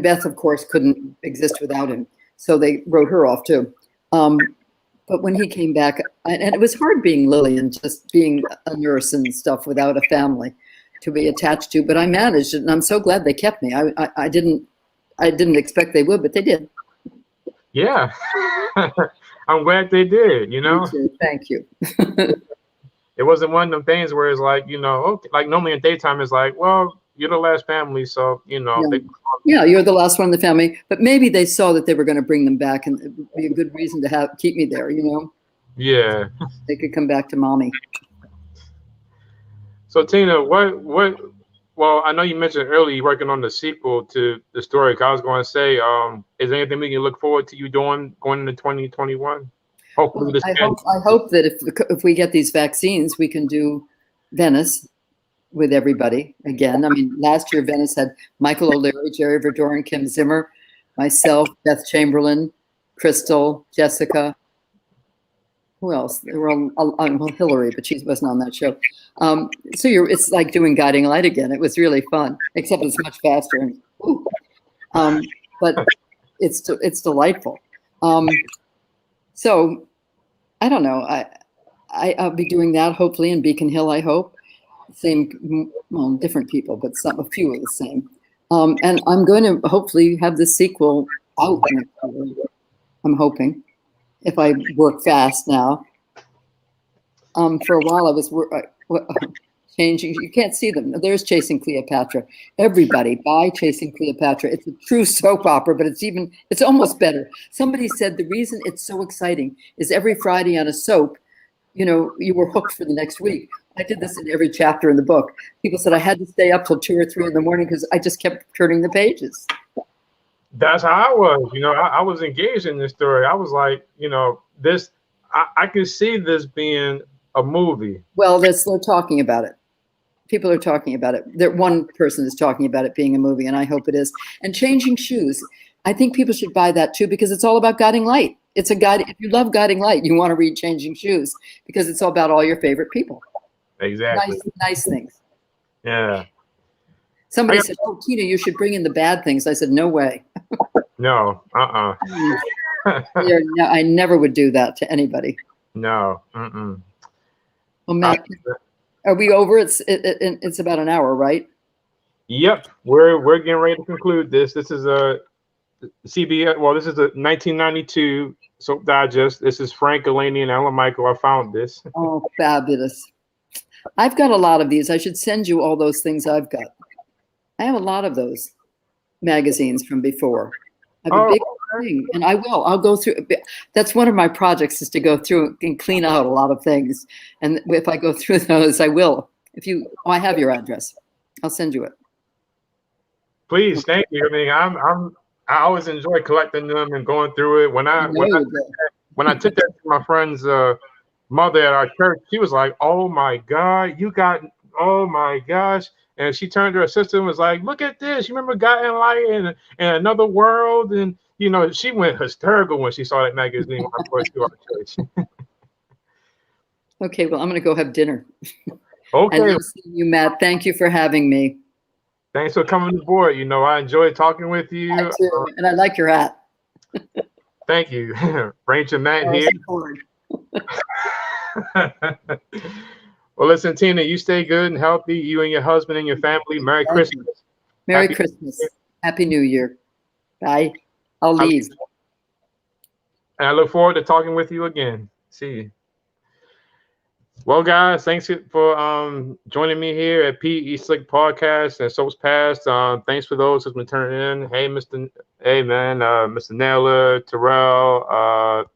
Speaker 2: Beth, of course, couldn't exist without him. So they wrote her off too. But when he came back, and it was hard being Lily and just being a nurse and stuff without a family to be attached to, but I managed it, and I'm so glad they kept me. I didn't expect they would, but they did.
Speaker 1: Yeah. I'm glad they did,
Speaker 2: Me too. Thank you.
Speaker 1: It wasn't one of them things where it's like, okay, like normally in daytime it's like, well, you're the last family, so
Speaker 2: Yeah, you're the last one in the family. But maybe they saw that they were going to bring them back, and it would be a good reason to keep me there.
Speaker 1: Yeah.
Speaker 2: They could come back to mommy.
Speaker 1: So Tina, what? Well, I know you mentioned earlier you're working on the sequel to the story. I was going to say, is there anything we can look forward to you doing going into 2021? Hopefully,
Speaker 2: well, I hope that if we get these vaccines, we can do Venice with everybody again. I mean, last year Venice had Michael O'Leary, Jerry Verdoren, Kim Zimmer, myself, Beth Chamberlain, Crystal, Jessica. Who else? They were well, Hillary, but she wasn't on that show. So it's like doing Guiding Light again. It was really fun, except it's much faster. But it's delightful. So I don't know. I'll be doing that hopefully in Beacon Hill. I hope different people, but a few are the same. And I'm going to hopefully have the sequel out next year. I'm hoping, if I work fast now. For a while I was changing. You can't see them. There's Chasing Cleopatra. Everybody buy Chasing Cleopatra. It's a true soap opera, but it's almost better. Somebody said the reason it's so exciting is every Friday on a soap, you were hooked for the next week. I did this in every chapter in the book. People said I had to stay up till 2 or 3 in the morning because I just kept turning the pages.
Speaker 1: That's how I was. I was engaged in this story. I was like, this. I could see this being a movie.
Speaker 2: Well, they're talking about it. People are talking about it. One person is talking about it being a movie, and I hope it is. And Changing Shoes. I think people should buy that too, because it's all about guiding light. It's a guide. If you love Guiding Light, you want to read Changing Shoes because it's all about all your favorite people.
Speaker 1: Exactly.
Speaker 2: Nice things.
Speaker 1: Yeah.
Speaker 2: Somebody said, "Oh, Tina, you should bring in the bad things." I said, "No way."
Speaker 1: No.
Speaker 2: I never would do that to anybody.
Speaker 1: No.
Speaker 2: Well, Matt, are we over? It's about an hour, right?
Speaker 1: Yep. We're getting ready to conclude this. This is a CBS. Well, this is a 1992 soap digest. This is Frank Eleni and Ellen Michael. I found this.
Speaker 2: Oh, fabulous! I've got a lot of these. I should send you all those things I've got. I have a lot of those magazines from before. I have a big thing, and I will. I'll go through. That's one of my projects, is to go through and clean out a lot of things. And if I go through those, I will. I have your address. I'll send you it.
Speaker 1: Please, thank you. I mean, I always enjoy collecting them and going through it. When I took that to my friend's mother at our church, she was like, "Oh my God, oh my gosh!" And she turned to her sister and was like, "Look at this! You remember God in Light and Another World?" And she went hysterical when she saw that magazine when I first to our church.
Speaker 2: Okay, well, I'm going to go have dinner.
Speaker 1: Okay.
Speaker 2: And nice seeing you, Matt. Thank you for having me.
Speaker 1: Thanks for coming aboard. I enjoyed talking with you.
Speaker 2: I too. And I like your hat.
Speaker 1: Thank you. Ranger Matt here. Well, listen, Tina, you stay good and healthy. You and your husband and your family. Merry Christmas.
Speaker 2: Merry Christmas. Happy New Year. Bye. I'll leave.
Speaker 1: And I look forward to talking with you again. See you. Well, guys, thanks for joining me here at PE Slick Podcast and Soaps Past. Thanks for those who've been turning in. Hey, Mr. Naylor, Terrell.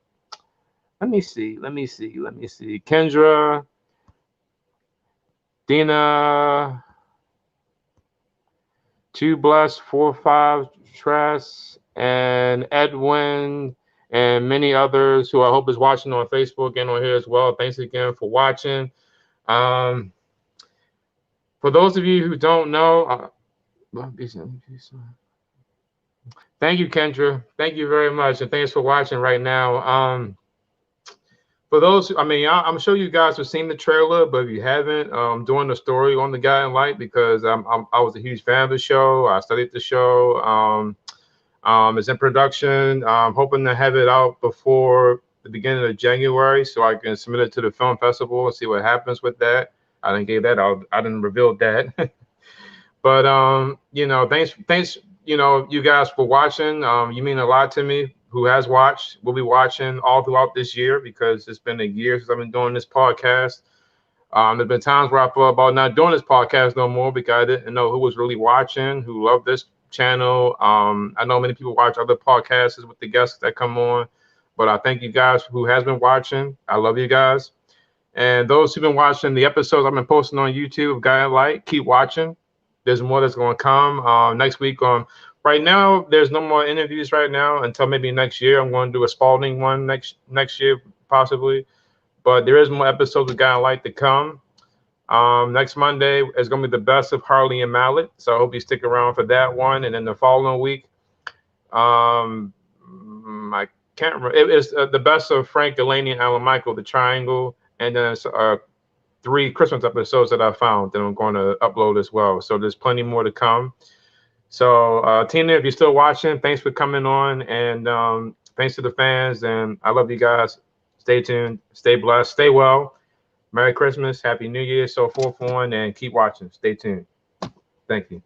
Speaker 1: Let me see. Kendra, Dina, 2 Bless, 4-5 Tress, and Edwin, and many others who I hope is watching on Facebook and on here as well. Thanks again for watching. For those of you who don't know, thank you, Kendra. Thank you very much, and thanks for watching right now. For those, I'm sure you guys have seen the trailer, but if you haven't, I'm doing the story on The Guy in Light because I was a huge fan of the show. I studied the show. It's in production. I'm hoping to have it out before the beginning of January so I can submit it to the film festival and see what happens with that. I didn't give that out. I didn't reveal that. But thanks, you guys for watching. You mean a lot to me. Who has watched, will be watching all throughout this year because it's been a year since I've been doing this podcast. There's been times where I thought about not doing this podcast no more because I didn't know who was really watching, who loved this channel. I know many people watch other podcasts with the guests that come on, but I thank you guys who has been watching. I love you guys. And those who've been watching the episodes I've been posting on YouTube, Guy in Light, keep watching. There's more that's going to come next week. Right now, there's no more interviews right now until maybe next year. I'm going to do a Spalding one next year, possibly. But there is more episodes of Guy in Light to come. Next Monday is going to be the best of Harley and Mallet. So I hope you stick around for that one. And then the following week, I can't remember. It is the best of Frank Delaney and Alan Michael, The Triangle. And then 3 Christmas episodes that I found that I'm going to upload as well. So there's plenty more to come. So Tina, if you're still watching, thanks for coming on. And thanks to the fans. And I love you guys. Stay tuned. Stay blessed. Stay well. Merry Christmas. Happy New Year. So forth on. And keep watching. Stay tuned. Thank you.